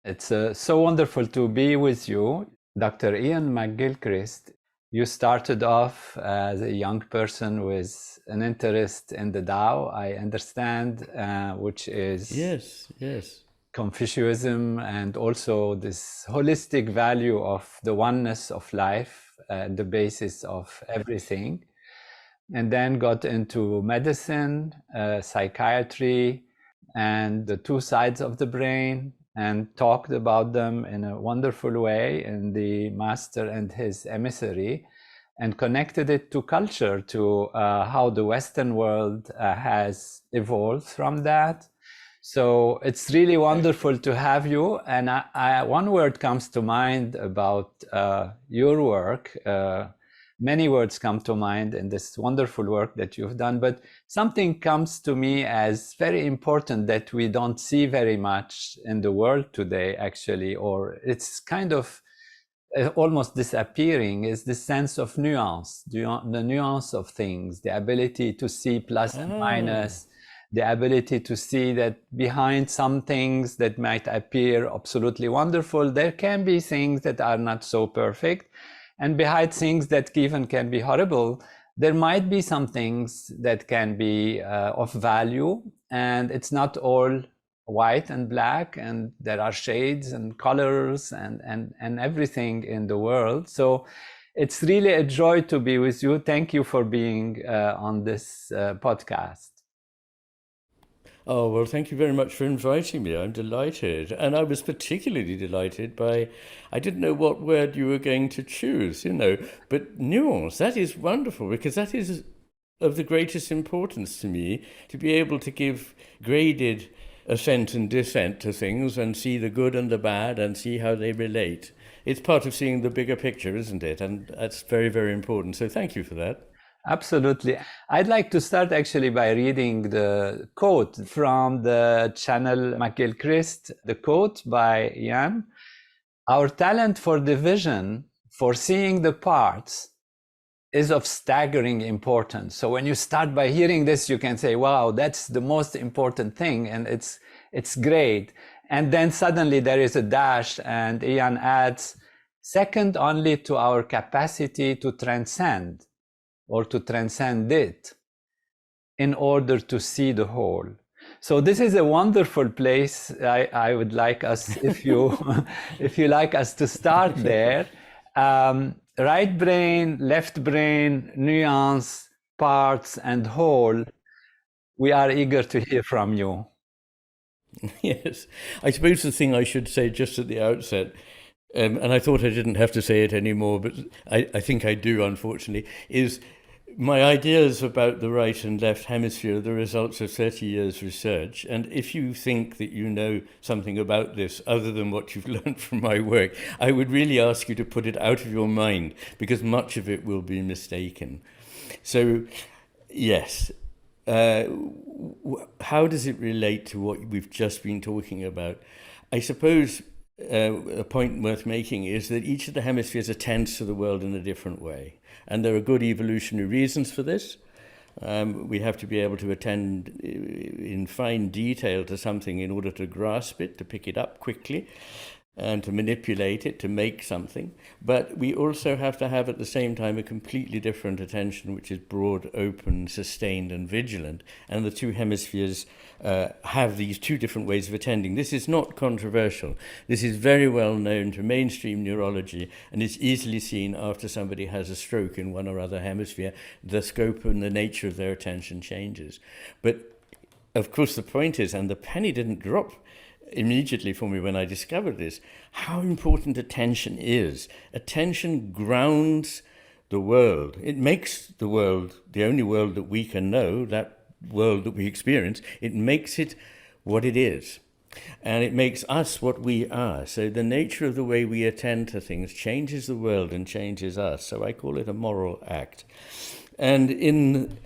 It's so wonderful to be with you, Dr. Iain McGilchrist. You started off as a young person with an interest in the Tao, I understand, which is Yes. Confucianism, and also this holistic value of the oneness of life, the basis of everything. And then got into medicine, psychiatry, and the two sides of the brain, and talked about them in a wonderful way in The Master and His Emissary, and connected it to culture, to how the Western world has evolved from that. So it's really wonderful to have you. And one word comes to mind about your work. Many words come to mind in this wonderful work that you've done, but something comes to me as very important that we don't see very much in the world today, actually, or it's kind of almost disappearing, is the sense of nuance, the nuance of things, the ability to see plus and minus, the ability to see that behind some things that might appear absolutely wonderful, there can be things that are not so perfect. And behind things that even can be horrible, there might be some things that can be of value. And it's not all white and black, and there are shades and colors and everything in the world. So it's really a joy to be with you. Thank you for being on this podcast. Oh, well, thank you very much for inviting me. I'm delighted. And I was particularly delighted by, I didn't know what word you were going to choose, but nuance, that is wonderful, because that is of the greatest importance to me, to be able to give graded assent and dissent to things and see the good and the bad and see how they relate. It's part of seeing the bigger picture, isn't it? And that's very, very important. So thank you for that. Absolutely. I'd like to start actually by reading the quote from the channel McGilchrist, the quote by Iain. Our talent for division, for seeing the parts, is of staggering importance. So when you start by hearing this, you can say, wow, that's the most important thing, and it's great. And then suddenly there is a dash, and Iain adds, second only to our capacity to transcend, or to transcend it, in order to see the whole. So this is a wonderful place. I would like us, if you like us to start there. Right brain, left brain, nuance, parts, and whole. We are eager to hear from you. Yes. I suppose the thing I should say just at the outset, and I thought I didn't have to say it anymore, but I think I do, unfortunately, is my ideas about the right and left hemisphere are the results of 30 years research. And if you think that you know something about this other than what you've learned from my work, I would really ask you to put it out of your mind, because much of it will be mistaken. So, yes. How does it relate to what we've just been talking about? I suppose a point worth making is that each of the hemispheres attends to the world in a different way. And there are good evolutionary reasons for this. We have to be able to attend in fine detail to something in order to grasp it, to pick it up quickly, and to manipulate it, to make something. But we also have to have at the same time a completely different attention, which is broad, open, sustained, and vigilant. And the two hemispheres have these two different ways of attending. This is not controversial. This is very well known to mainstream neurology, and it's easily seen after somebody has a stroke in one or other hemisphere. The scope and the nature of their attention changes. But of course the point is, and the penny didn't drop immediately for me when I discovered this, how important attention is. Attention grounds the world. It makes the world, the only world that we can know, that world that we experience, it makes it what it is. And it makes us what we are. So the nature of the way we attend to things changes the world and changes us. So I call it a moral act. And in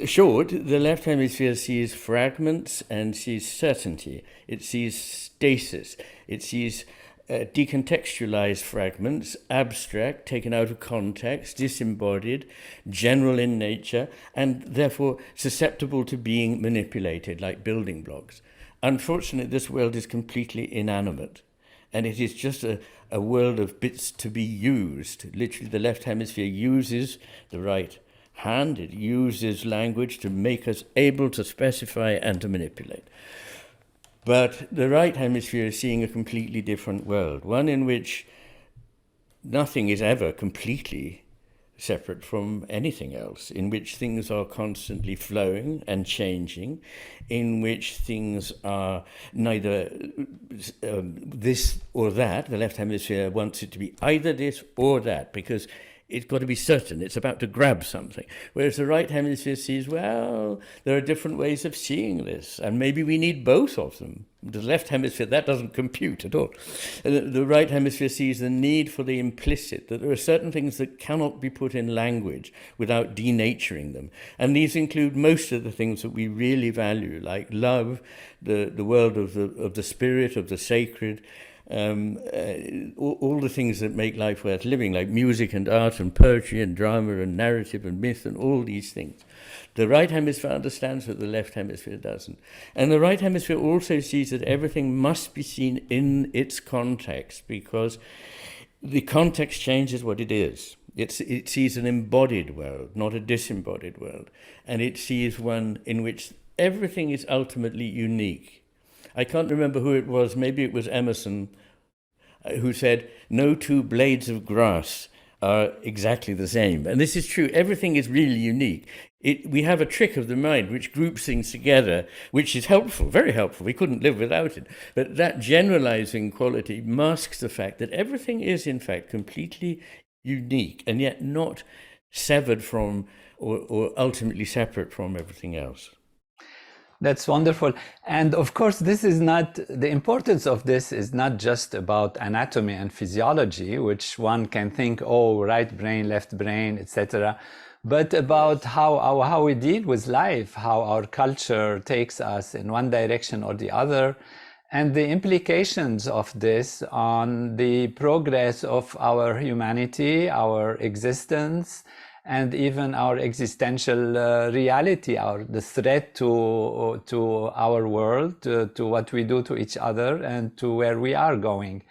short, the left hemisphere sees fragments and sees certainty. It sees stasis. It sees decontextualized fragments, abstract, taken out of context, disembodied, general in nature, and therefore susceptible to being manipulated like building blocks. Unfortunately, this world is completely inanimate. and it is just a world of bits to be used. Literally, the left hemisphere uses the right hand, it uses language to make us able to specify and to manipulate. But the right hemisphere is seeing a completely different world, one in which nothing is ever completely separate from anything else, in which things are constantly flowing and changing, in which things are neither this or that. The left hemisphere wants it to be either this or that, because it's got to be certain, it's about to grab something. Whereas the right hemisphere sees, well, there are different ways of seeing this, and maybe we need both of them. The left hemisphere, that doesn't compute at all. The right hemisphere sees the need for the implicit, that there are certain things that cannot be put in language without denaturing them. And these include most of the things that we really value, like love, the world of the spirit, of the sacred, all the things that make life worth living, like music and art and poetry and drama and narrative and myth and all these things. The right hemisphere understands what the left hemisphere doesn't. And the right hemisphere also sees that everything must be seen in its context, because the context changes what it is. It sees an embodied world, not a disembodied world. And it sees one in which everything is ultimately unique. I can't remember who it was, maybe it was Emerson, who said, no two blades of grass are exactly the same. And this is true, everything is really unique. We have a trick of the mind which groups things together, which is helpful, very helpful. We couldn't live without it. But that generalizing quality masks the fact that everything is, in fact, completely unique, and yet not severed from or ultimately separate from everything else. That's wonderful. And of course, this is not, the importance of this is not just about anatomy and physiology, which one can think, oh, right brain, left brain, etc., but about how we deal with life, how our culture takes us in one direction or the other, and the implications of this on the progress of our humanity, our existence, and even our existential reality, the threat to our world, to what we do to each other, and to where we are going.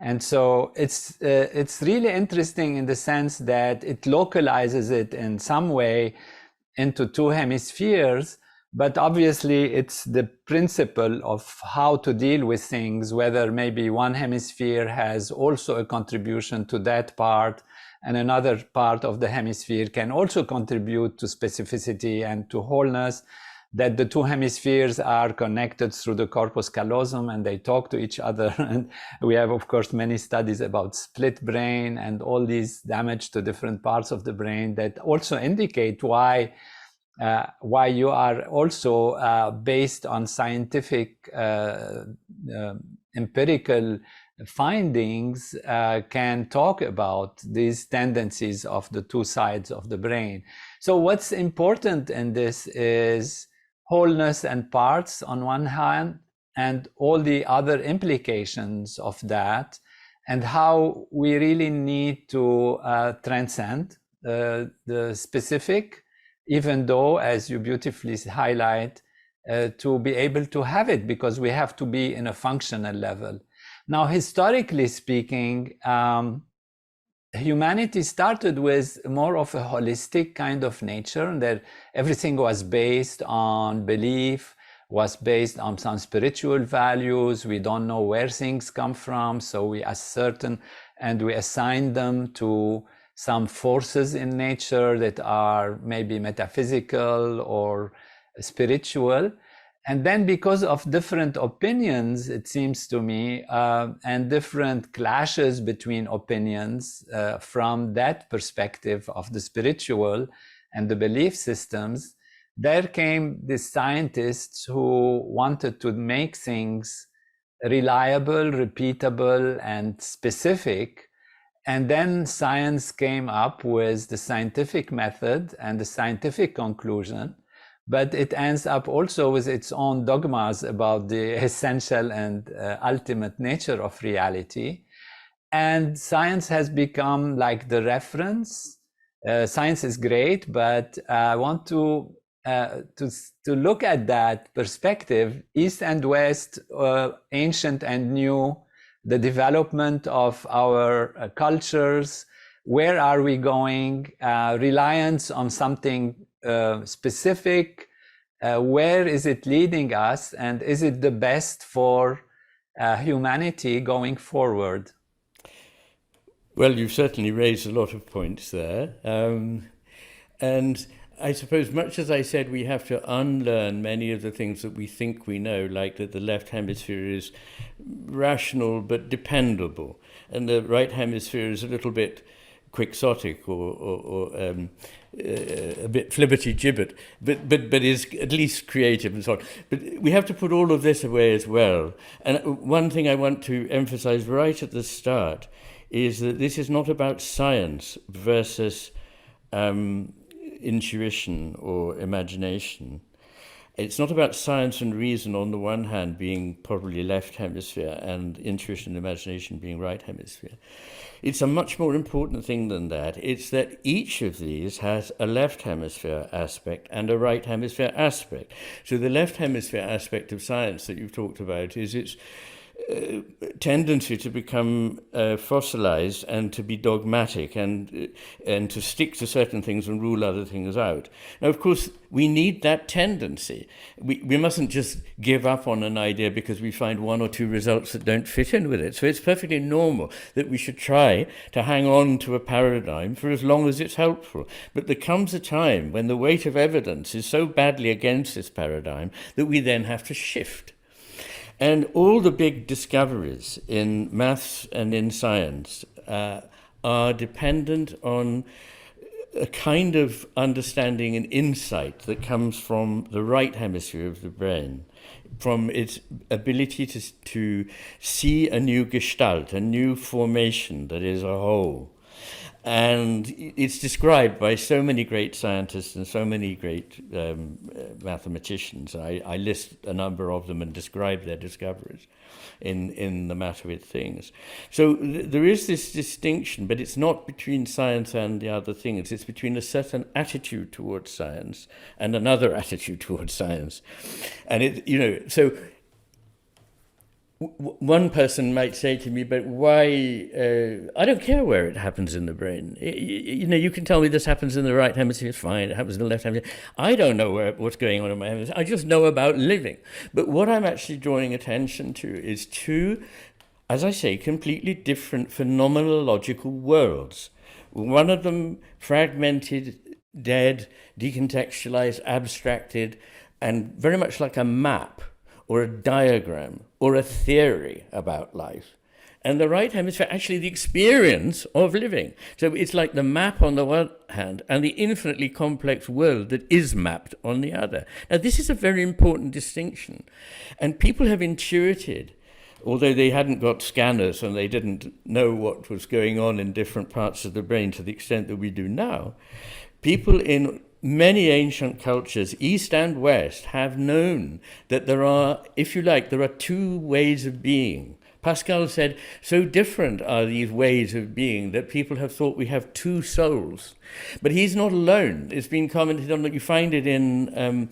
And so it's really interesting in the sense that it localizes it in some way into two hemispheres, but obviously it's the principle of how to deal with things, whether maybe one hemisphere has also a contribution to that part, and another part of the hemisphere can also contribute to specificity and to wholeness, that the two hemispheres are connected through the corpus callosum and they talk to each other. And we have, of course, many studies about split brain and all these damage to different parts of the brain that also indicate why you are also based on scientific empirical findings can talk about these tendencies of the two sides of the brain. So what's important in this is wholeness and parts on one hand, and all the other implications of that, and how we really need to transcend the specific, even though, as you beautifully highlight, to be able to have it, because we have to be in a functional level. Now, historically speaking, humanity started with more of a holistic kind of nature, that everything was based on belief, was based on some spiritual values. We don't know where things come from, so we ascertain and we assign them to some forces in nature that are maybe metaphysical or spiritual. And then because of different opinions, it seems to me, and different clashes between opinions from that perspective of the spiritual and the belief systems, there came the scientists who wanted to make things reliable, repeatable, and specific. And then science came up with the scientific method and the scientific conclusion. But it ends up also with its own dogmas about the essential and ultimate nature of reality. And science has become like the reference. Science is great, but I want to look at that perspective, East and West, ancient and new, the development of our cultures, where are we going, reliance on something specific, where is it leading us, and is it the best for humanity going forward? Well, you've certainly raised a lot of points there. And I suppose, much as I said, we have to unlearn many of the things that we think we know, like that the left hemisphere is rational but dependable, and the right hemisphere is a little bit quixotic or a bit flibberty-gibbet, but is at least creative and so on. But we have to put all of this away as well. And one thing I want to emphasize right at the start is that this is not about science versus intuition or imagination. It's not about science and reason on the one hand being probably left hemisphere and intuition and imagination being right hemisphere. It's a much more important thing than that. It's that each of these has a left hemisphere aspect and a right hemisphere aspect. So the left hemisphere aspect of science that you've talked about is its tendency to become fossilized and to be dogmatic and to stick to certain things and rule other things out. Now, of course, we need that tendency. We mustn't just give up on an idea because we find one or two results that don't fit in with it. So it's perfectly normal that we should try to hang on to a paradigm for as long as it's helpful. But there comes a time when the weight of evidence is so badly against this paradigm that we then have to shift. And all the big discoveries in maths and in science are dependent on a kind of understanding and insight that comes from the right hemisphere of the brain, from its ability to see a new gestalt, a new formation that is a whole. And it's described by so many great scientists and so many great mathematicians. I list a number of them and describe their discoveries in the matter with things. So there is this distinction, but it's not between science and the other things. It's between a certain attitude towards science and another attitude towards science. And so one person might say to me, but why, I don't care where it happens in the brain. You can tell me this happens in the right hemisphere, it's fine, it happens in the left hemisphere. I don't know what's going on in my hemisphere, I just know about living. But what I'm actually drawing attention to is two, as I say, completely different phenomenological worlds. One of them fragmented, dead, decontextualized, abstracted, and very much like a map or a diagram or a theory about life. And the right hemisphere, actually the experience of living. So it's like the map on the one hand and the infinitely complex world that is mapped on the other. Now, this is a very important distinction. And people have intuited, although they hadn't got scanners and they didn't know what was going on in different parts of the brain to the extent that we do now, people in many ancient cultures, East and West, have known that there are, if you like, there are two ways of being. Pascal said, so different are these ways of being that people have thought we have two souls. But he's not alone. It's been commented on that you find it in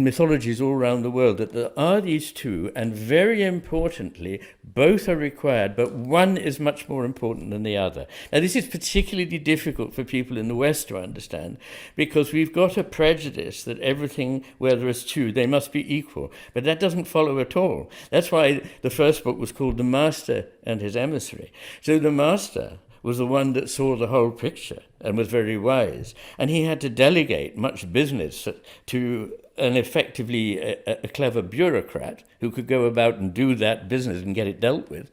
mythologies all around the world, that there are these two, and very importantly, both are required, but one is much more important than the other. Now, this is particularly difficult for people in the West to understand, because we've got a prejudice that everything where there is two, they must be equal. But that doesn't follow at all. That's why the first book was called The Master and His Emissary. So the master was the one that saw the whole picture and was very wise. And he had to delegate much business to an effectively a clever bureaucrat who could go about and do that business and get it dealt with,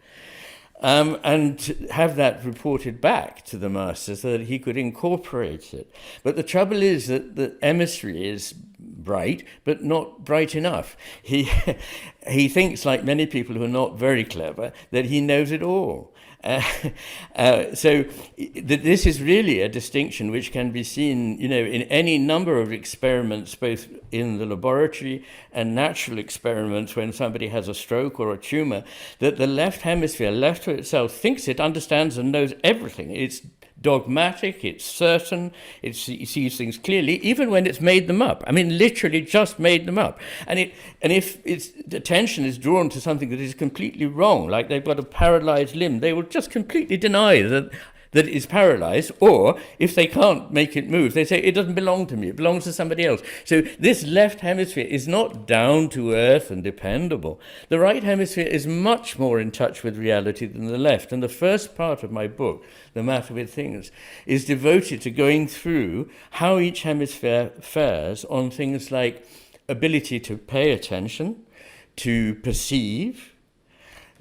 and have that reported back to the master so that he could incorporate it. But the trouble is that the emissary is bright, but not bright enough. He thinks, like many people who are not very clever, that he knows it all. So this is really a distinction which can be seen, in any number of experiments, both in the laboratory and natural experiments when somebody has a stroke or a tumor, that the left hemisphere, left to itself, thinks it understands and knows everything. It's dogmatic, it's certain, it sees things clearly, even when it's made them up. I mean, literally just made them up. And if its attention is drawn to something that is completely wrong, like they've got a paralyzed limb, they will just completely deny that it's paralyzed, or if they can't make it move, they say it doesn't belong to me, it belongs to somebody else. So this left hemisphere is not down to earth and dependable. The right hemisphere is much more in touch with reality than the left. And the first part of my book, The Matter with Things, is devoted to going through how each hemisphere fares on things like ability to pay attention, to perceive,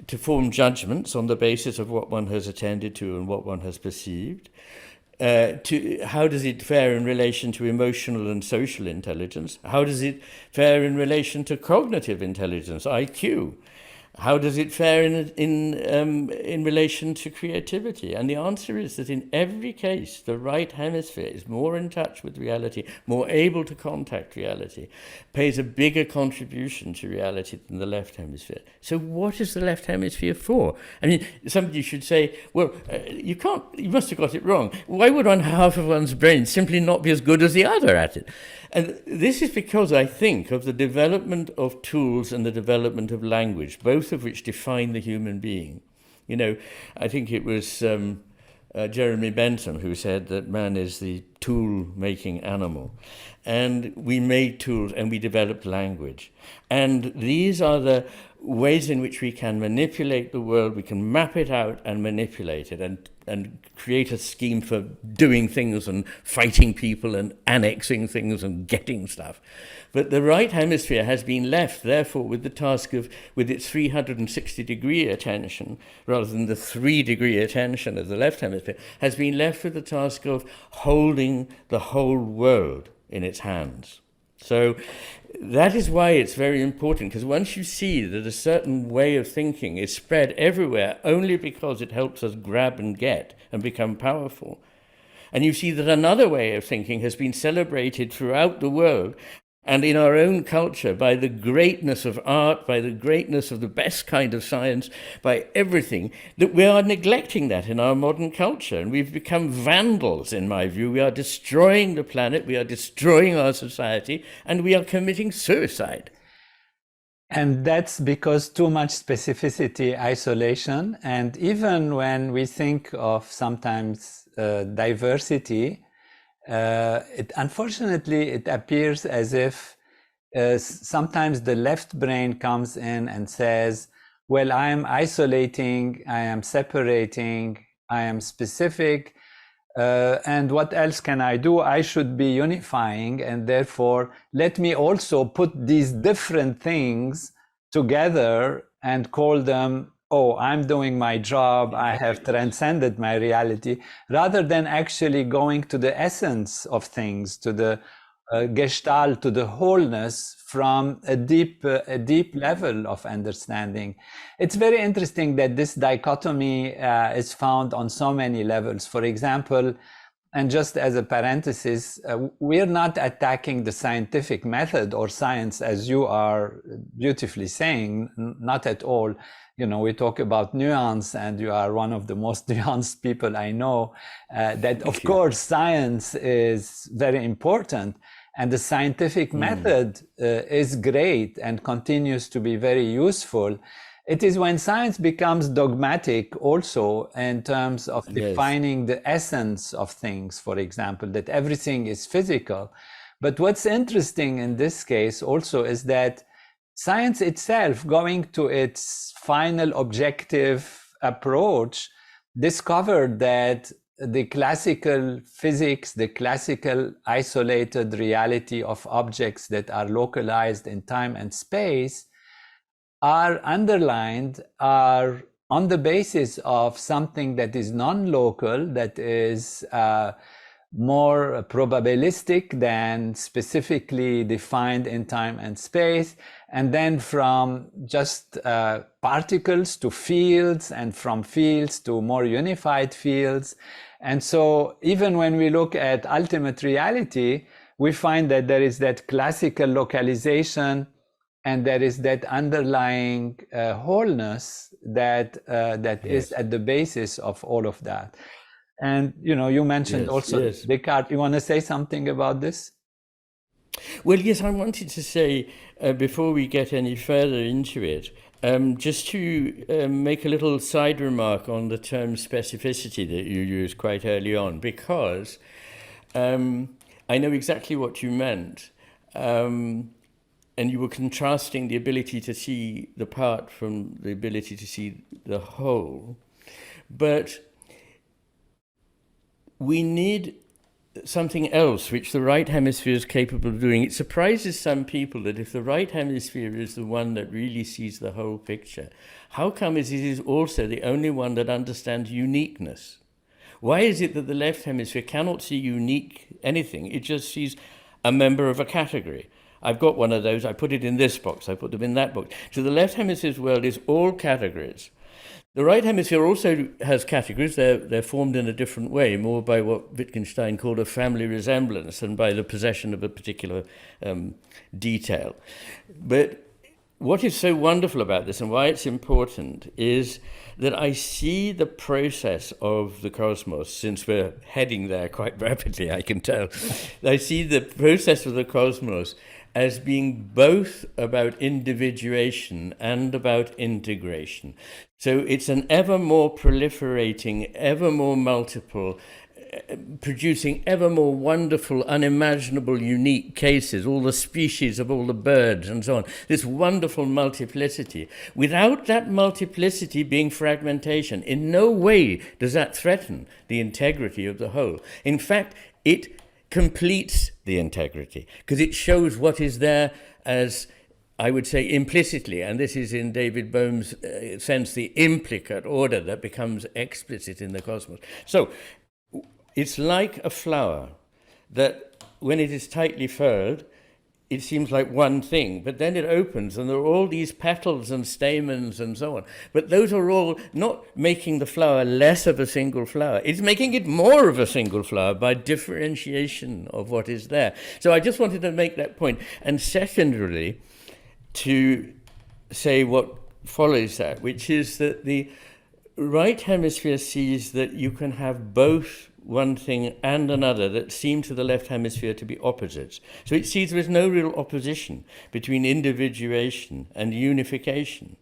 to form judgments on the basis of what one has attended to and what one has perceived. To how does it fare in relation to emotional and social intelligence? How does it fare in relation to cognitive intelligence, IQ? How does it fare in relation to creativity? And the answer is that in every case, the right hemisphere is more in touch with reality, more able to contact reality, pays a bigger contribution to reality than the left hemisphere. So what is the left hemisphere for? I mean, somebody should say, well, you must have got it wrong. Why would one half of one's brain simply not be as good as the other at it? And this is because I think of the development of tools and the development of language, both of which define the human being. You know, I think it was Jeremy Bentham who said that man is the tool-making animal. And we made tools and we developed language. And these are the ways in which we can manipulate the world, we can map it out and manipulate it and create a scheme for doing things and fighting people and annexing things and getting stuff. But the right hemisphere has been left, therefore, with the task of, with its 360-degree attention, rather than the 3-degree attention of the left hemisphere, has been left with the task of holding the whole world in its hands. So that is why it's very important, because once you see that a certain way of thinking is spread everywhere only because it helps us grab and get and become powerful, and you see that another way of thinking has been celebrated throughout the world and in our own culture by the greatness of art, by the greatness of the best kind of science, by everything, that we are neglecting that in our modern culture. And we've become vandals, in my view. We are destroying the planet, we are destroying our society, and we are committing suicide. And that's because too much specificity, isolation, and even when we think of sometimes diversity, unfortunately, it appears as if sometimes the left brain comes in and says, well, I am isolating, I am separating, I am specific, and what else can I do? I should be unifying, and therefore let me also put these different things together and call them, oh, I'm doing my job, I have transcended my reality, rather than actually going to the essence of things, to the gestalt, to the wholeness from a deep level of understanding. It's very interesting that this dichotomy is found on so many levels. For example, and just as a parenthesis, we're not attacking the scientific method or science, as you are beautifully saying, not at all. You know, we talk about nuance, and you are one of the most nuanced people I know, that of course science is very important, and the scientific method is great and continues to be very useful. It is when science becomes dogmatic also in terms of defining the essence of things, for example, that everything is physical. But what's interesting in this case also is that science itself, going to its final objective approach, discovered that the classical physics, the classical isolated reality of objects that are localized in time and space are underlined, are on the basis of something that is non-local, that is more probabilistic than specifically defined in time and space, and then from just particles to fields, and from fields to more unified fields. And so even when we look at ultimate reality, we find that there is that classical localization, and there is that underlying wholeness that is at the basis of all of that. And, you mentioned also yes. Descartes. You want to say something about this? Well, yes, I wanted to say, before we get any further into it, just to make a little side remark on the term specificity that you used quite early on, because I know exactly what you meant. And you were contrasting the ability to see the part from the ability to see the whole. But we need something else which the right hemisphere is capable of doing. It surprises some people that if the right hemisphere is the one that really sees the whole picture, how come it is also the only one that understands uniqueness? Why is it that the left hemisphere cannot see unique anything? It just sees a member of a category. I've got one of those, I put it in this box, I put them in that box. So the left hemisphere's world is all categories. The right hemisphere also has categories. They're formed in a different way, more by what Wittgenstein called a family resemblance than by the possession of a particular detail. But what is so wonderful about this and why it's important is that I see the process of the cosmos, since we're heading there quite rapidly, I can tell. I see the process of the cosmos as being both about individuation and about integration. So it's an ever more proliferating, ever more multiple, producing ever more wonderful, unimaginable, unique cases, all the species of all the birds and so on, this wonderful multiplicity. Without that multiplicity being fragmentation, in no way does that threaten the integrity of the whole. In fact, it completes the integrity, because it shows what is there as, I would say, implicitly, and this is in David Bohm's sense, the implicate order that becomes explicit in the cosmos. So it's like a flower that when it is tightly furled, it seems like one thing, but then it opens and there are all these petals and stamens and so on. But those are all not making the flower less of a single flower. It's making it more of a single flower by differentiation of what is there. So I just wanted to make that point. And secondarily, to say what follows that, which is that the right hemisphere sees that you can have both one thing and another that seem to the left hemisphere to be opposites. So it sees there is no real opposition between individuation and unification,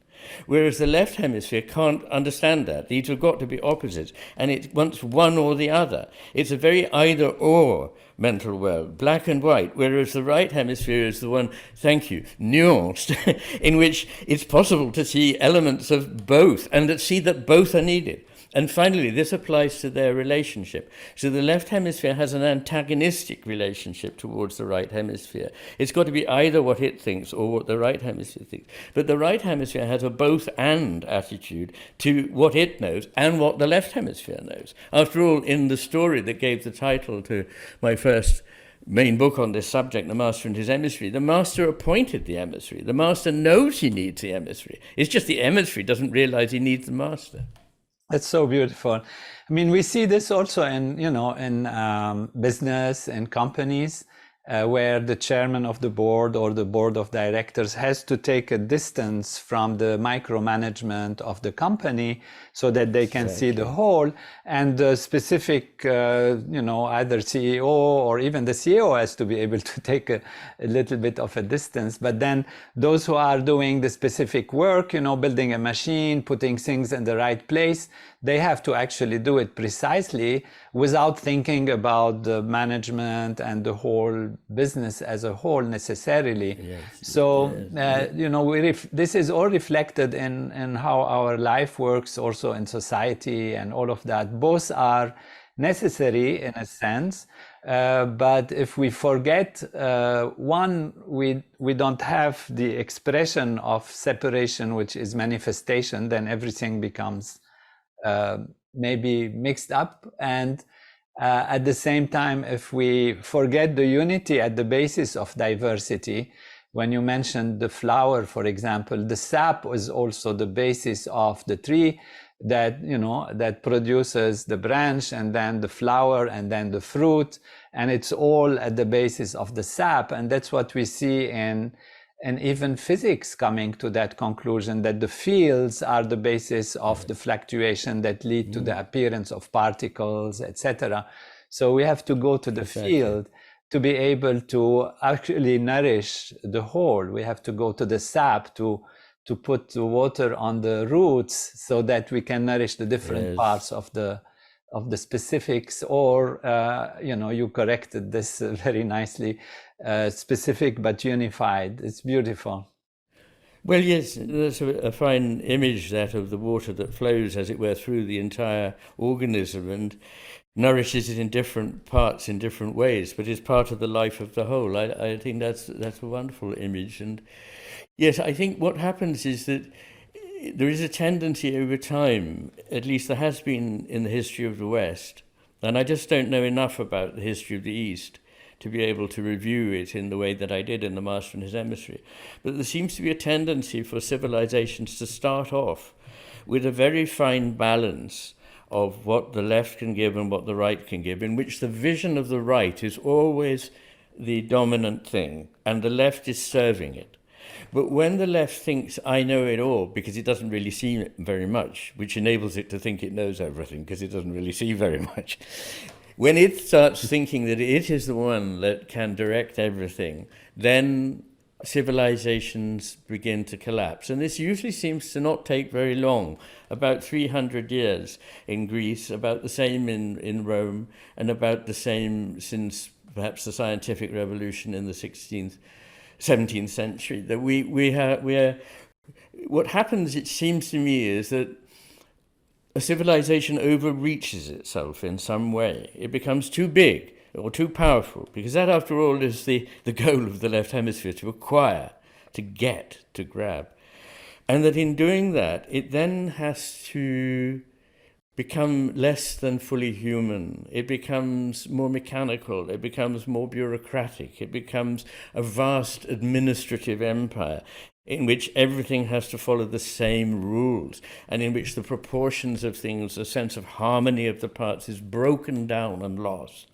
whereas the left hemisphere can't understand that. These have got to be opposites, and it wants one or the other. It's a very either-or mental world, black and white, whereas the right hemisphere is the one, thank you, nuanced, in which it's possible to see elements of both and that see that both are needed. And finally, this applies to their relationship. So the left hemisphere has an antagonistic relationship towards the right hemisphere. It's got to be either what it thinks or what the right hemisphere thinks. But the right hemisphere has a both-and attitude to what it knows and what the left hemisphere knows. After all, in the story that gave the title to my first main book on this subject, The Master and His Emissary, the master appointed the emissary. The master knows he needs the emissary. It's just the emissary doesn't realize he needs the master. That's so beautiful. I mean, we see this also in, in business and companies where the chairman of the board or the board of directors has to take a distance from the micromanagement of the company so that they can see the whole, and the specific, either CEO or even the CEO has to be able to take a little bit of a distance. But then those who are doing the specific work, building a machine, putting things in the right place, they have to actually do it precisely without thinking about the management and the whole business as a whole necessarily. Yes. So, this is all reflected in how our life works also in society and all of that. Both are necessary in a sense, but if we forget one, we don't have the expression of separation, which is manifestation, then everything becomes maybe mixed up. And at the same time, if we forget the unity at the basis of diversity, when you mentioned the flower, for example, the sap is also the basis of the tree that, that produces the branch and then the flower and then the fruit. And it's all at the basis of the sap. And that's what we see in and even physics coming to that conclusion, that the fields are the basis of the fluctuation that lead to the appearance of particles, etc. So we have to go to the field to be able to actually nourish the whole. We have to go to the sap to put the water on the roots so that we can nourish the different parts of the specifics. Or you corrected this very nicely, specific but unified. It's beautiful. Well, yes, that's a fine image, that of the water that flows, as it were, through the entire organism and nourishes it in different parts in different ways, but is part of the life of the whole. I think that's a wonderful image. And yes, I think what happens is that there is a tendency over time, at least there has been in the history of the West, and I just don't know enough about the history of the East to be able to review it in the way that I did in The Master and His Emissary. But there seems to be a tendency for civilizations to start off with a very fine balance of what the left can give and what the right can give, in which the vision of the right is always the dominant thing, and the left is serving it. But when the left thinks, I know it all, because it doesn't really see very much, which enables it to think it knows everything, because it doesn't really see very much. When it starts thinking that it is the one that can direct everything, then civilizations begin to collapse. And this usually seems to not take very long, about 300 years in Greece, about the same in Rome, and about the same since perhaps the scientific revolution in the 17th century. That we are, what happens, it seems to me, is that a civilization overreaches itself in some way. It becomes too big or too powerful, because that, after all, is the goal of the left hemisphere, to acquire, to get, to grab. And that in doing that, it then has to become less than fully human. It becomes more mechanical. It becomes more bureaucratic. It becomes a vast administrative empire in which everything has to follow the same rules, and in which the proportions of things, the sense of harmony of the parts, is broken down and lost.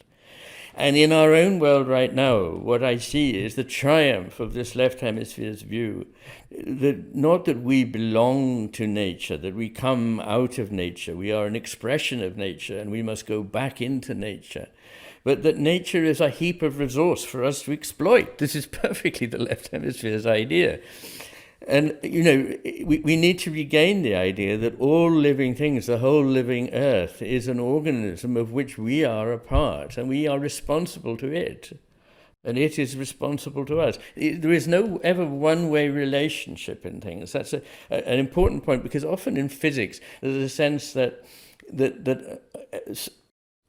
And in our own world right now, what I see is the triumph of this left hemisphere's view, that not that we belong to nature, that we come out of nature, we are an expression of nature and we must go back into nature, but that nature is a heap of resource for us to exploit. This is perfectly the left hemisphere's idea. And, we need to regain the idea that all living things, the whole living earth, is an organism of which we are a part, and we are responsible to it, and it is responsible to us. There is no ever one-way relationship in things. That's an important point, because often in physics there's a sense that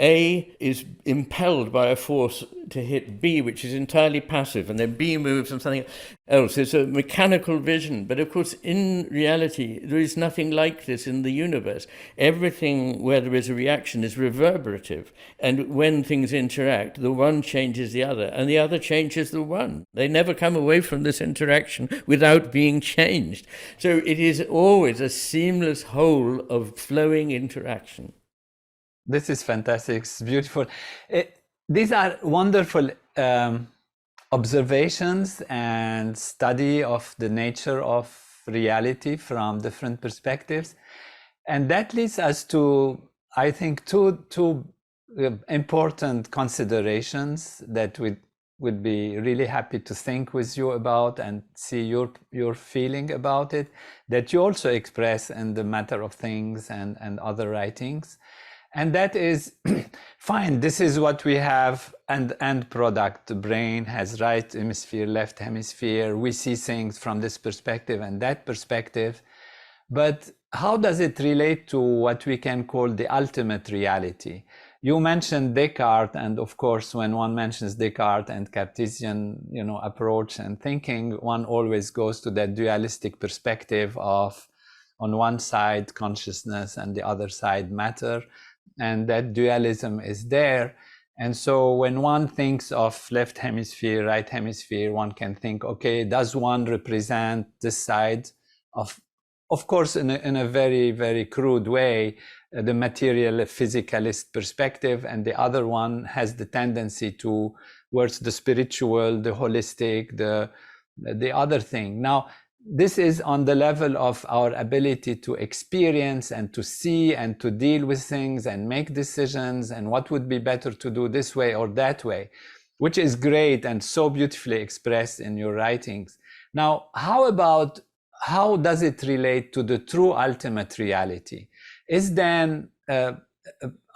A is impelled by a force to hit B, which is entirely passive, and then B moves on something else. It's a mechanical vision. But of course, in reality, there is nothing like this in the universe. Everything where there is a reaction is reverberative. And when things interact, the one changes the other, and the other changes the one. They never come away from this interaction without being changed. So it is always a seamless whole of flowing interaction. This is fantastic. It's beautiful. These are wonderful observations and study of the nature of reality from different perspectives. And that leads us to, I think, two important considerations that we would be really happy to think with you about and see your feeling about it, that you also express in the Matter of Things and other writings. And that is, fine, this is what we have, and end product. The brain has right hemisphere, left hemisphere. We see things from this perspective and that perspective. But how does it relate to what we can call the ultimate reality? You mentioned Descartes, and of course, when one mentions Descartes and Cartesian, approach and thinking, one always goes to that dualistic perspective of, on one side, consciousness, and the other side, matter. And that dualism is there. And so when one thinks of left hemisphere, right hemisphere, one can think, okay, does one represent this side of course, in a very, very crude way, the material physicalist perspective, and the other one has the tendency towards the spiritual, the holistic, the the other thing. Now, this is on the level of our ability to experience and to see and to deal with things and make decisions and what would be better to do this way or that way, which is great and so beautifully expressed in your writings. Now, how does it relate to the true ultimate reality? Is then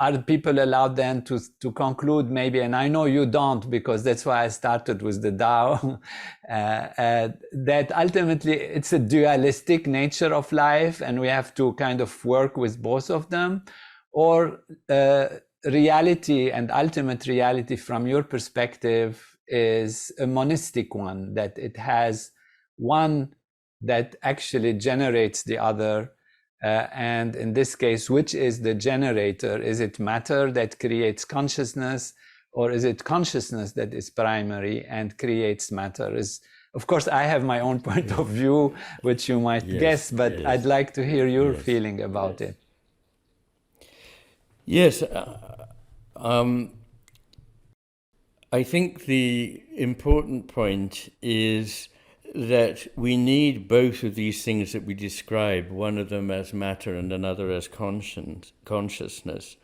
are people allowed then to conclude maybe, and I know you don't because that's why I started with the Tao, that ultimately it's a dualistic nature of life and we have to kind of work with both of them? Or reality and ultimate reality from your perspective is a monistic one, that it has one that actually generates the other? And in this case, which is the generator? Is it matter that creates consciousness, or is it consciousness that is primary and creates matter? Of course, I have my own point of view, which you might guess, but I'd like to hear your feeling about it. Yes, I think the important point is that we need both of these things that we describe, one of them as matter and another as consciousness.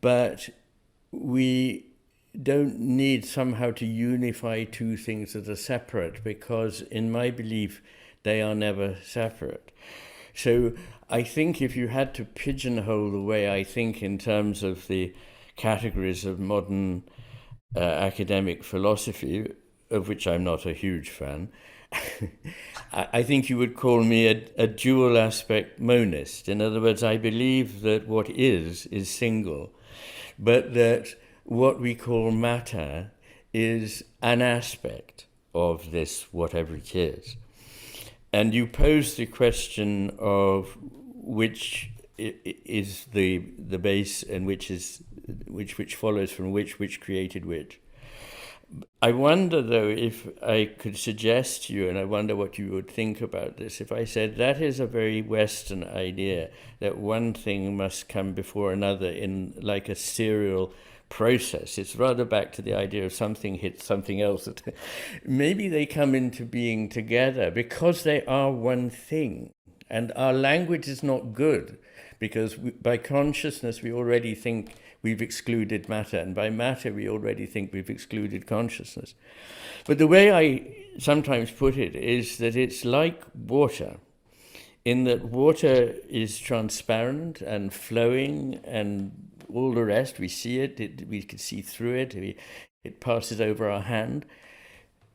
But we don't need somehow to unify two things that are separate, because in my belief, they are never separate. So I think if you had to pigeonhole the way I think in terms of the categories of modern academic philosophy, of which I'm not a huge fan, I think you would call me a dual aspect monist. In other words, I believe that what is single, but that what we call matter is an aspect of this, whatever it is. And you pose the question of which is the base and which follows from which created which. I wonder, though, if I could suggest to you, and I wonder what you would think about this, if I said that is a very Western idea, that one thing must come before another in like a serial process. It's rather back to the idea of something hits something else. Maybe they come into being together because they are one thing. And our language is not good, because by consciousness we already think we've excluded matter, and by matter we already think we've excluded consciousness. But the way I sometimes put it is that it's like water, in that water is transparent and flowing and all the rest. We see it, we can see through it, it passes over our hand.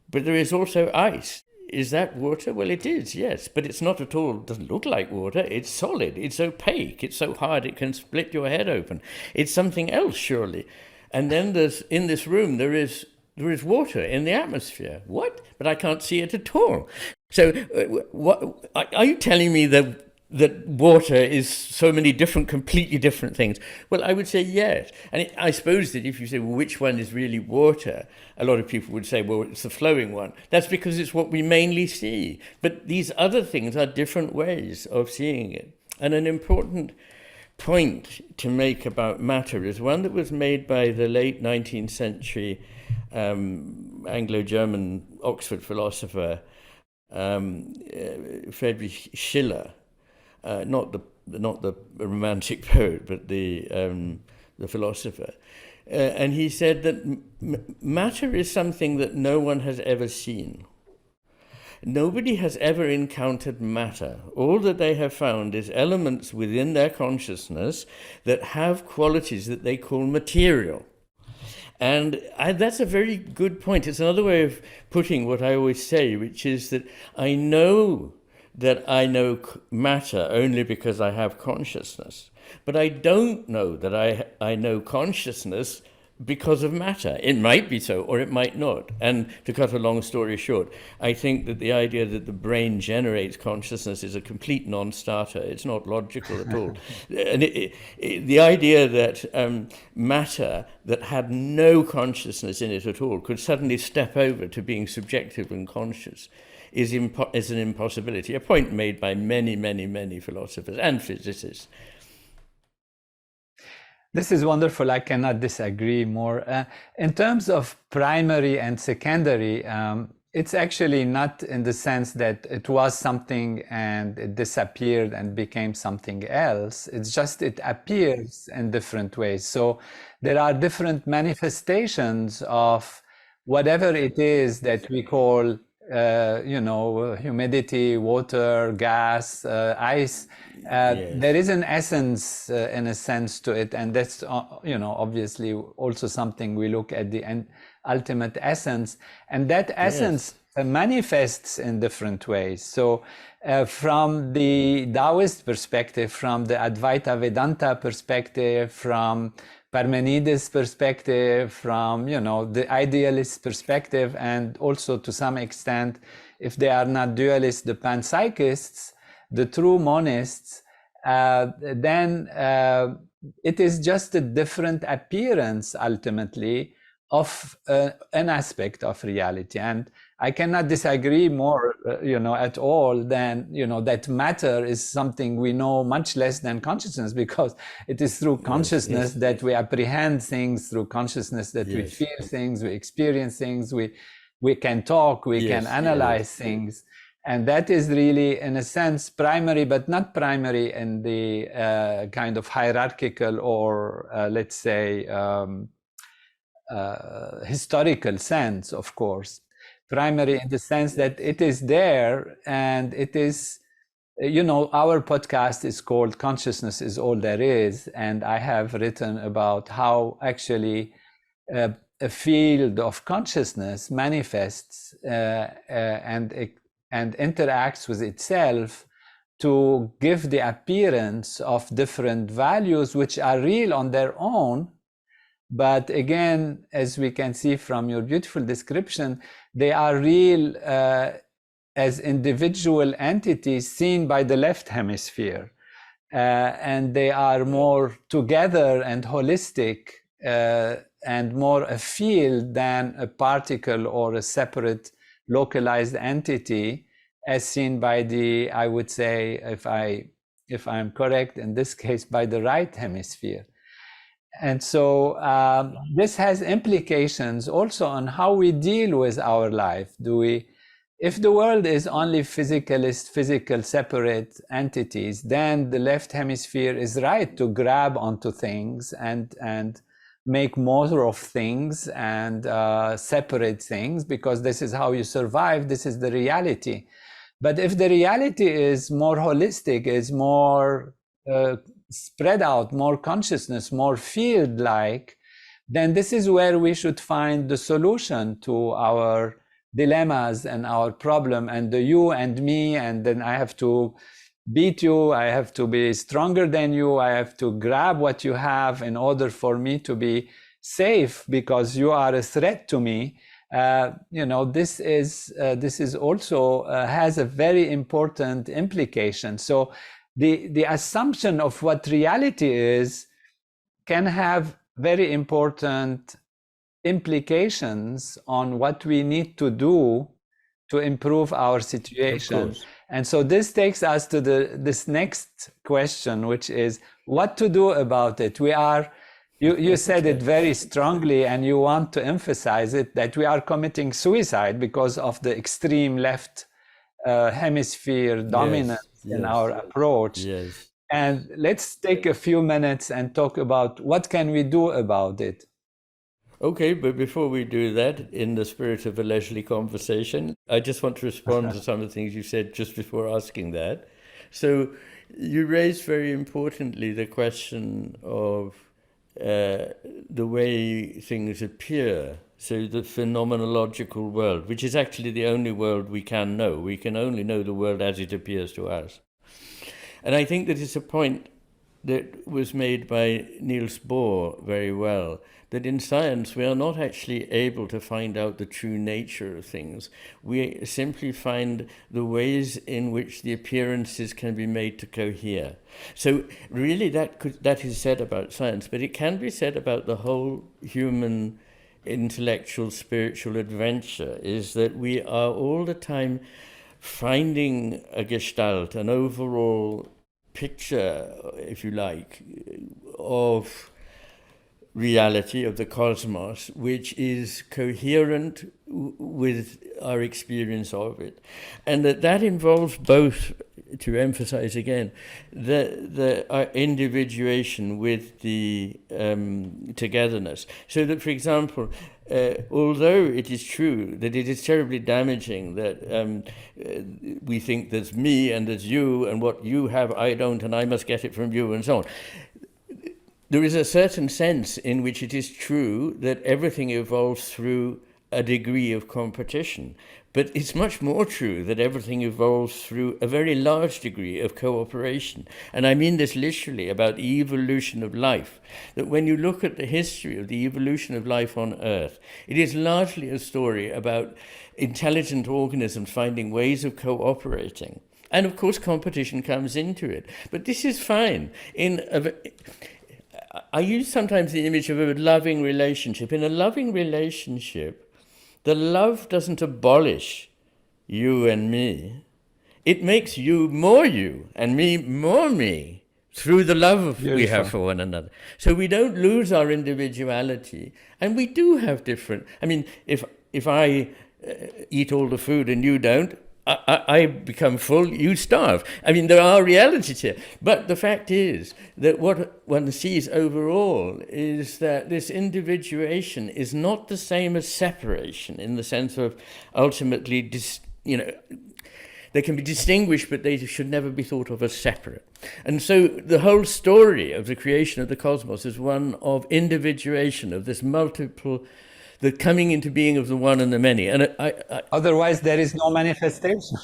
But there is also ice. Is that water? Well, it is, yes, but it's not at all, doesn't look like water. It's solid, it's opaque, it's so hard it can split your head open. It's something else, surely. And then in this room, there is water in the atmosphere. What? But I can't see it at all. So what are you telling me that water is so many completely different things? Well, I would say yes. And I suppose that if you say, well, which one is really water? A lot of people would say, well, it's the flowing one. That's because it's what we mainly see. But these other things are different ways of seeing it. And an important point to make about matter is one that was made by the late 19th century Anglo-German Oxford philosopher Friedrich Schiller. Not the romantic poet, but the philosopher, and he said that matter is something that no one has ever seen. Nobody has ever encountered matter. All that they have found is elements within their consciousness that have qualities that they call material. And that's a very good point. It's another way of putting what I always say, which is that I know matter only because I have consciousness. But I don't know that I know consciousness because of matter. It might be so, or it might not. And to cut a long story short, I think that the idea that the brain generates consciousness is a complete non-starter. It's not logical at all. And the idea that matter that had no consciousness in it at all could suddenly step over to being subjective and conscious is an impossibility, a point made by many, many, many philosophers and physicists. This is wonderful. I cannot disagree more. In terms of primary and secondary, it's actually not in the sense that it was something and it disappeared and became something else. It's just it appears in different ways. So there are different manifestations of whatever it is that we call, humidity, water, gas, ice. There is an essence, in a sense, to it, and that's obviously also something we look at the ultimate essence, and that essence manifests in different ways. So from the Taoist perspective, from the Advaita Vedanta perspective, from Parmenides' perspective, from the idealist perspective, and also to some extent, if they are not dualists, the panpsychists, the true monists, then it is just a different appearance ultimately of an aspect of reality. And I cannot disagree more, at all than, that matter is something we know much less than consciousness, because it is through consciousness that we apprehend things, through consciousness that we feel things, we experience things, we can talk, we can analyze things. And that is really, in a sense, primary, but not primary in the kind of hierarchical or, let's say, historical sense, of course. Primary in the sense that it is there, and it is, our podcast is called Consciousness is All There Is, and I have written about how actually a field of consciousness manifests and interacts with itself to give the appearance of different values which are real on their own. But again, as we can see from your beautiful description, they are real as individual entities seen by the left hemisphere. And they are more together and holistic and more a field than a particle or a separate localized entity, as seen by the, I would say, if I'm correct in this case, by the right hemisphere. And so this has implications also on how we deal with our life. If the world is only physical separate entities, then the left hemisphere is right to grab onto things and make more of things and separate things, because this is how you survive, this is the reality. But if the reality is more holistic, is more spread out, more consciousness, more field-like, then this is where we should find the solution to our dilemmas and our problem, and the you and me, and then I have to beat you, I have to be stronger than you, I have to grab what you have in order for me to be safe because you are a threat to me. This is also has a very important implication. So the assumption of what reality is can have very important implications on what we need to do to improve our situation. And so this takes us to this next question, which is what to do about it. You said it very strongly, and you want to emphasize it, that we are committing suicide because of the extreme left hemisphere dominance in our approach. And let's take a few minutes and talk about what can we do about it. Okay, but before we do that, in the spirit of a leisurely conversation, I just want to respond to some of the things you said just before asking that. So you raised very importantly the question of the way things appear. So the phenomenological world, which is actually the only world we can know. We can only know the world as it appears to us. And I think that it's a point that was made by Niels Bohr very well, that in science we are not actually able to find out the true nature of things. We simply find the ways in which the appearances can be made to cohere. So really that is said about science, but it can be said about the whole human intellectual, spiritual adventure, is that we are all the time finding a gestalt, an overall picture, if you like, of reality of the cosmos, which is coherent with our experience of it. And that involves both, to emphasize again, the individuation with the togetherness. So that, for example, although it is true that it is terribly damaging that we think there's me and there's you, and what you have I don't, and I must get it from you, and so on, there is a certain sense in which it is true that everything evolves through a degree of competition. But it's much more true that everything evolves through a very large degree of cooperation. And I mean this literally about the evolution of life. That when you look at the history of the evolution of life on Earth, it is largely a story about intelligent organisms finding ways of cooperating. And of course, competition comes into it. But this is fine. I use sometimes the image of a loving relationship. In a loving relationship, the love doesn't abolish you and me. It makes you and me more me through the love we have for one another. So we don't lose our individuality. And we do have different... I mean, if I eat all the food and you don't, I become full, you starve. I mean, there are realities here. But the fact is that what one sees overall is that this individuation is not the same as separation, in the sense of ultimately, they can be distinguished, but they should never be thought of as separate. And so the whole story of the creation of the cosmos is one of individuation, of this multiple... the coming into being of the one and the many. And otherwise, there is no manifestation.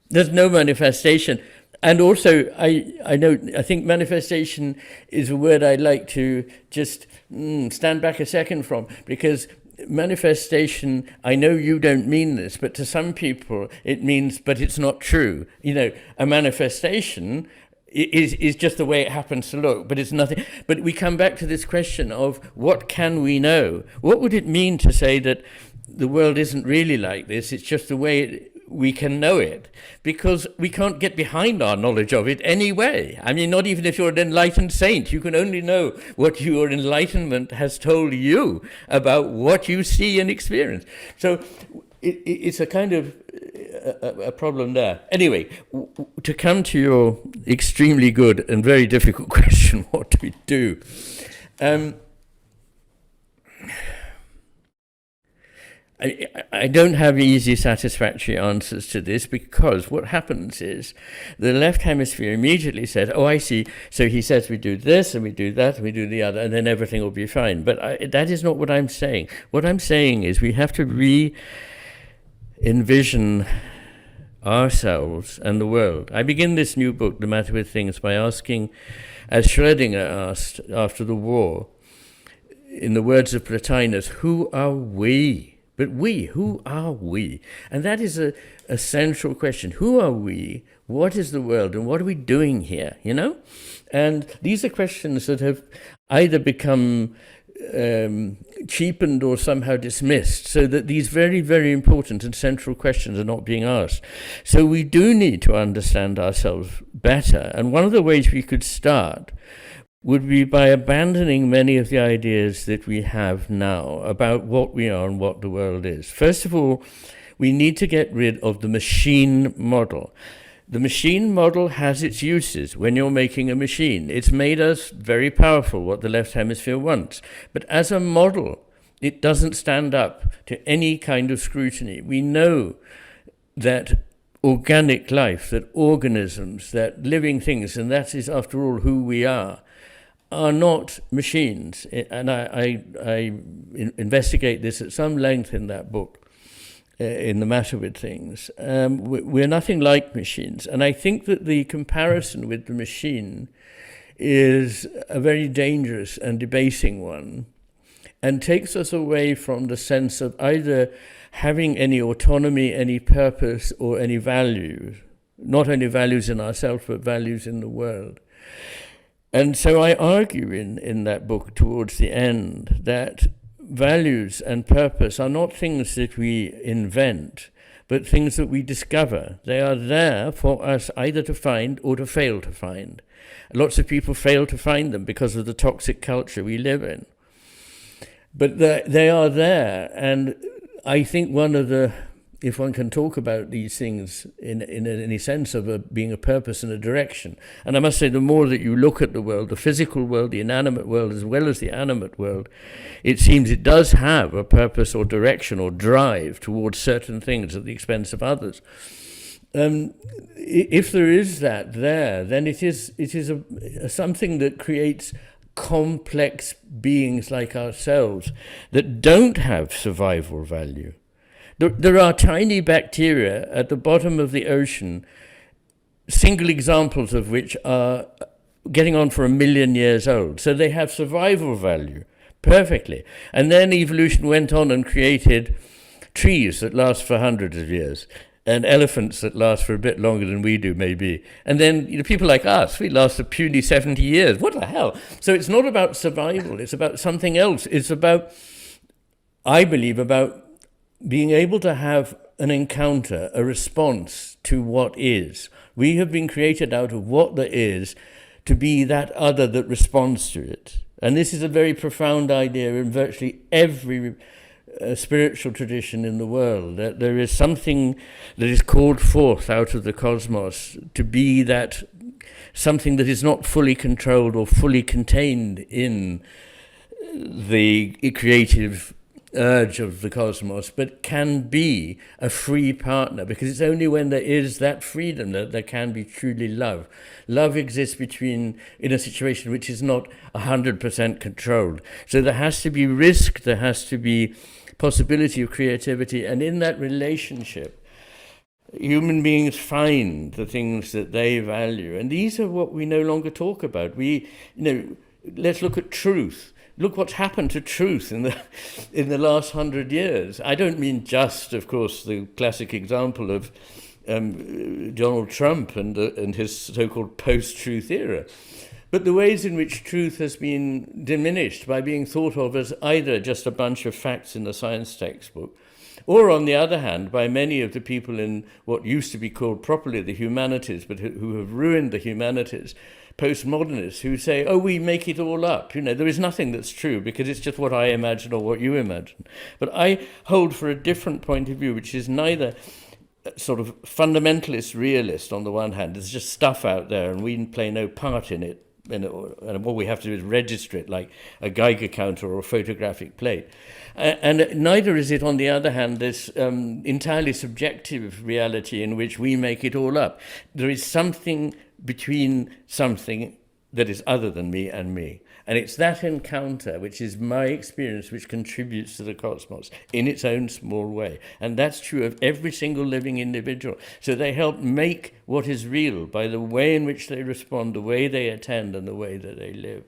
There's no manifestation. And also, I think manifestation is a word I'd like to just stand back a second from, because manifestation, I know you don't mean this, but to some people it means, but it's not true. A manifestation is just the way it happens to look, but it's nothing. But we come back to this question of what can we know? What would it mean to say that the world isn't really like this? It's just the way we can know it, because we can't get behind our knowledge of it anyway. I mean, not even if you're an enlightened saint, you can only know what your enlightenment has told you about what you see and experience. So it's a kind of a problem there. Anyway, to come to your extremely good and very difficult question, what do we do? I don't have easy, satisfactory answers to this, because what happens is the left hemisphere immediately says, oh, I see, so he says we do this and we do that and we do the other, and then everything will be fine. But that is not what I'm saying. What I'm saying is we have to envision ourselves and the world. I begin this new book, The Matter with Things, by asking, as Schrödinger asked after the war, in the words of Plotinus, who are we? But who are we? And that is a central question. Who are we? What is the world? And what are we doing here? And these are questions that have either become cheapened or somehow dismissed, so that these very, very important and central questions are not being asked. So we do need to understand ourselves better. And one of the ways we could start would be by abandoning many of the ideas that we have now about what we are and what the world is. First of all, we need to get rid of the machine model. The machine model has its uses when you're making a machine. It's made us very powerful, what the left hemisphere wants. But as a model, it doesn't stand up to any kind of scrutiny. We know that organic life, that organisms, that living things, and that is, after all, who we are not machines. And I investigate this at some length in that book. In The Matter with Things. We're nothing like machines. And I think that the comparison with the machine is a very dangerous and debasing one, and takes us away from the sense of either having any autonomy, any purpose, or any values, not only values in ourselves, but values in the world. And so I argue in that book towards the end that values and purpose are not things that we invent, but things that we discover. They are there for us either to find or to fail to find. Lots of people fail to find them because of the toxic culture we live in. But they are there. And I think one of the, if one can talk about these things in any sense of being a purpose and a direction. And I must say, the more that you look at the world, the physical world, the inanimate world, as well as the animate world, it seems it does have a purpose or direction or drive towards certain things at the expense of others. If there is that there, then it is something that creates complex beings like ourselves that don't have survival value. There are tiny bacteria at the bottom of the ocean, single examples of which are getting on for 1 million years old. So they have survival value perfectly. And then evolution went on and created trees that last for hundreds of years, and elephants that last for a bit longer than we do, maybe. And then people like us, we last a puny 70 years. What the hell? So it's not about survival. It's about something else. It's about, I believe, about being able to have an encounter, a response to what is. We have been created out of what there is to be that other that responds to it. And this is a very profound idea in virtually every spiritual tradition in the world, that there is something that is called forth out of the cosmos to be that something that is not fully controlled or fully contained in the creative urge of the cosmos, but can be a free partner, because it's only when there is that freedom that there can be truly love. Love exists in a situation which is not 100% controlled. So there has to be risk, there has to be possibility of creativity, and in that relationship, human beings find the things that they value. And these are what we no longer talk about. Let's look at truth. Look what's happened to truth in the last 100 years. I don't mean just, of course, the classic example of Donald Trump and his so-called post-truth era, but the ways in which truth has been diminished by being thought of as either just a bunch of facts in the science textbook, or on the other hand, by many of the people in what used to be called properly the humanities, but who have ruined the humanities, postmodernists, who say, oh, we make it all up. There is nothing that's true because it's just what I imagine or what you imagine. But I hold for a different point of view, which is neither sort of fundamentalist realist on the one hand. There's just stuff out there and we play no part in it. And what we have to do is register it like a Geiger counter or a photographic plate. And neither is it, on the other hand, this entirely subjective reality in which we make it all up. There is something between something that is other than me and me. And it's that encounter, which is my experience, which contributes to the cosmos in its own small way. And that's true of every single living individual. So they help make what is real by the way in which they respond, the way they attend, and the way that they live.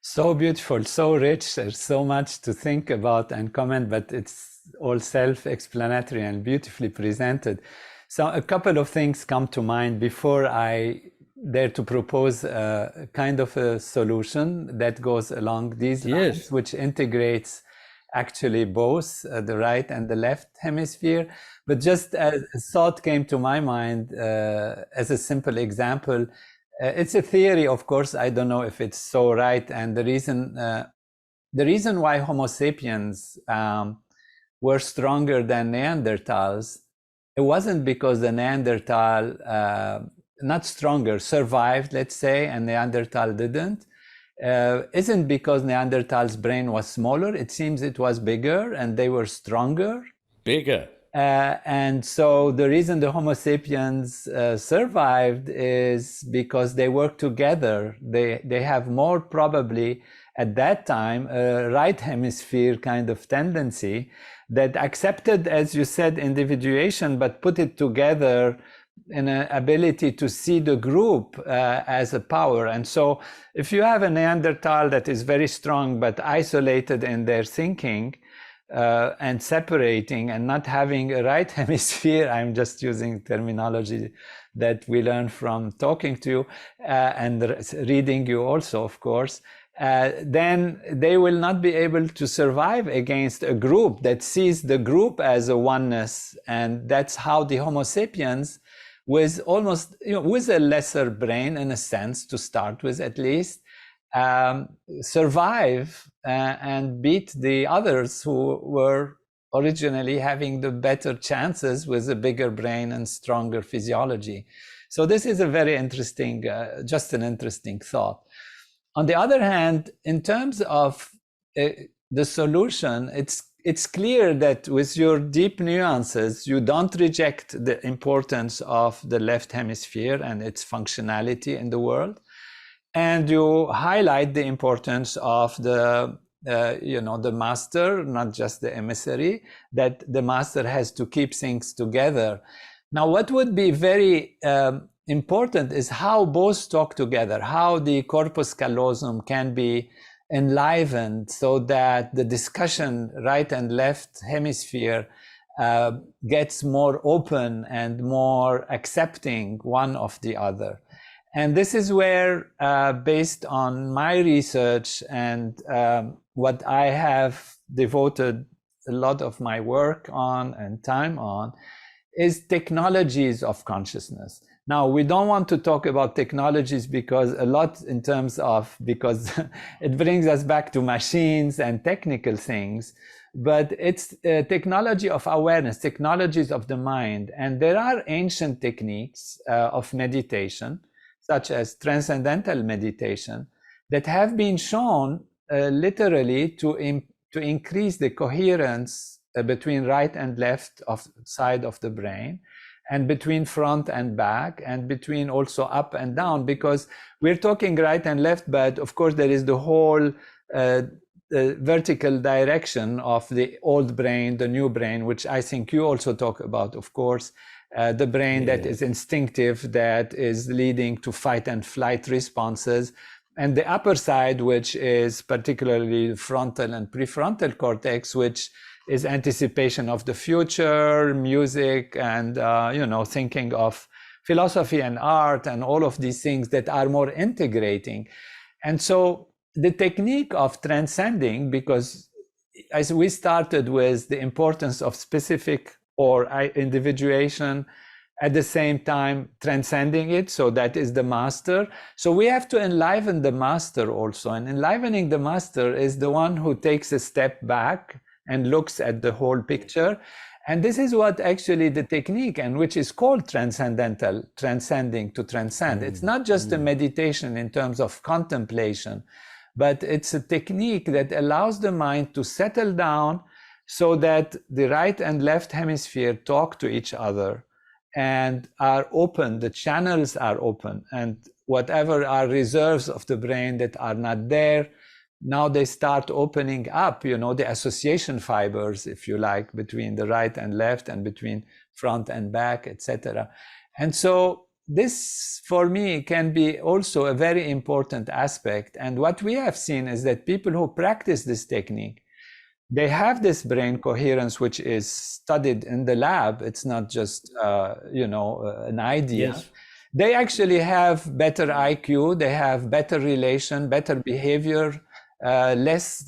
So beautiful, so rich. There's so much to think about and comment, but it's all self-explanatory and beautifully presented. So a couple of things come to mind before I dare to propose a kind of a solution that goes along these lines, yes, which integrates actually both the right and the left hemisphere. But just as a thought came to my mind as a simple example, it's a theory, of course. I don't know if it's so right. And the reason why Homo sapiens were stronger than Neanderthals, it wasn't because the Neanderthal not stronger, survived, let's say, and Neanderthal didn't. Isn't because Neanderthal's brain was smaller. It seems it was bigger and they were stronger. Bigger. And so the reason the Homo sapiens survived is because they work together. They have more probably at that time a right hemisphere kind of tendency that accepted, as you said, individuation, but put it together in an ability to see the group as a power. And so if you have a Neanderthal that is very strong but isolated in their thinking and separating and not having a right hemisphere, I'm just using terminology that we learn from talking to you and reading you also, of course, then they will not be able to survive against a group that sees the group as a oneness. And that's how the Homo sapiens, with almost, with a lesser brain in a sense to start with at least, survive and beat the others who were originally having the better chances with a bigger brain and stronger physiology. So this is a very interesting, just an interesting thought. On the other hand, in terms of the solution, it's clear that with your deep nuances, you don't reject the importance of the left hemisphere and its functionality in the world. And you highlight the importance of the master, not just the emissary, that the master has to keep things together. Now, what would be very important is how both talk together, how the corpus callosum can be enlivened so that the discussion right and left hemisphere gets more open and more accepting one of the other. And this is where, based on my research and what I have devoted a lot of my work on and time on, is technologies of consciousness. Now, we don't want to talk about technologies because it brings us back to machines and technical things, but it's technology of awareness, technologies of the mind. And there are ancient techniques of meditation, such as transcendental meditation, that have been shown literally to increase the coherence between right and left side of the brain, and between front and back, and between also up and down, because we're talking right and left, but of course there is the whole vertical direction of the old brain, the new brain, which I think you also talk about, of course, the brain that is instinctive, that is leading to fight and flight responses, and the upper side, which is particularly frontal and prefrontal cortex, which is anticipation of the future, music, and thinking of philosophy and art and all of these things that are more integrating. And so the technique of transcending, because as we started with the importance of specific or individuation, at the same time transcending it, so that is the master. So we have to enliven the master also, and enlivening the master is the one who takes a step back and looks at the whole picture. And this is what actually the technique, and which is called transcendental, transcending to transcend. It's not just a meditation in terms of contemplation, but it's a technique that allows the mind to settle down so that the right and left hemisphere talk to each other and are open, the channels are open, and whatever are reserves of the brain that are not there, now they start opening up, the association fibers, if you like, between the right and left and between front and back, etc. And so this, for me, can be also a very important aspect. And what we have seen is that people who practice this technique, they have this brain coherence, which is studied in the lab. It's not just, an idea. Yes. They actually have better IQ, they have better relation, better behavior, less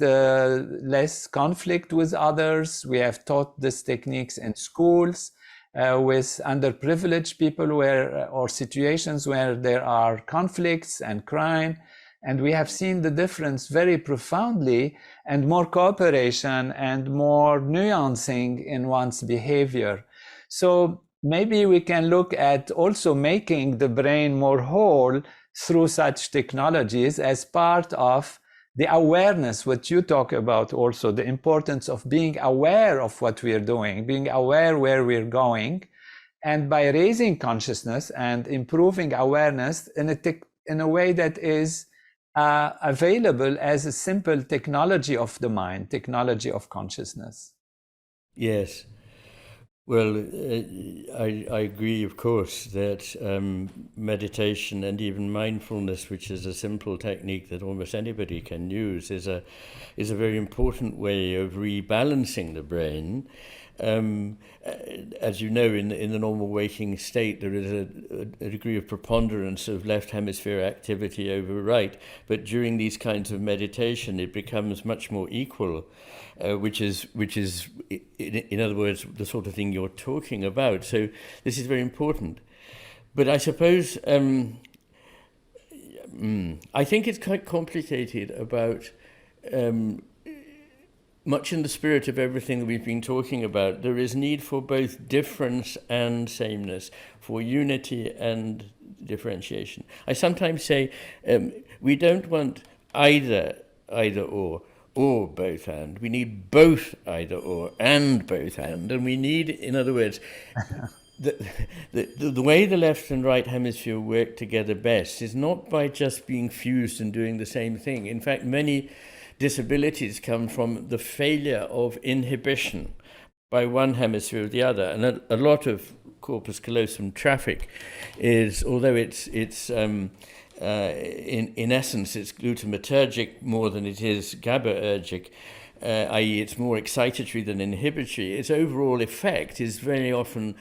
conflict with others. We have taught these techniques in schools with underprivileged people or situations where there are conflicts and crime. And we have seen the difference very profoundly, and more cooperation and more nuancing in one's behavior. So maybe we can look at also making the brain more whole through such technologies as part of the awareness, what you talk about also, the importance of being aware of what we're doing, being aware where we're going. And by raising consciousness and improving awareness in a way that is available as a simple technology of the mind, technology of consciousness. Yes. Well, I agree, of course, that meditation and even mindfulness, which is a simple technique that almost anybody can use, is a very important way of rebalancing the brain. As you know, in the normal waking state, there is a degree of preponderance of left hemisphere activity over right. But during these kinds of meditation, it becomes much more equal, which is, in other words, the sort of thing you're talking about. So this is very important. But I suppose I think it's quite complicated about, much in the spirit of everything that we've been talking about, there is need for both difference and sameness, for unity and differentiation. I sometimes say we don't want either or both and. We need both either or and both and we need, in other words, the way the left and right hemisphere work together best is not by just being fused and doing the same thing. In fact, many disabilities come from the failure of inhibition by one hemisphere or the other. And a lot of corpus callosum traffic is, although it's in essence it's glutamatergic more than it is GABAergic, i.e. it's more excitatory than inhibitory, its overall effect is very often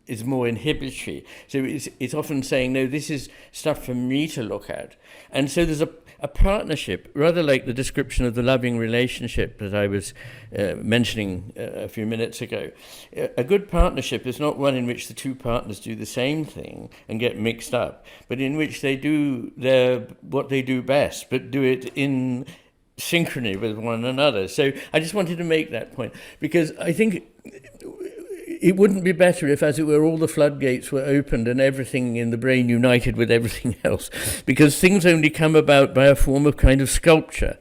is more inhibitory. So it's often saying, no, this is stuff for me to look at. And so there's a partnership, rather like the description of the loving relationship that I was mentioning a few minutes ago. A good partnership is not one in which the two partners do the same thing and get mixed up, but in which they do what they do best, but do it in synchrony with one another. So I just wanted to make that point, because I think it wouldn't be better if, as it were, all the floodgates were opened and everything in the brain united with everything else, because things only come about by a form of kind of sculpture.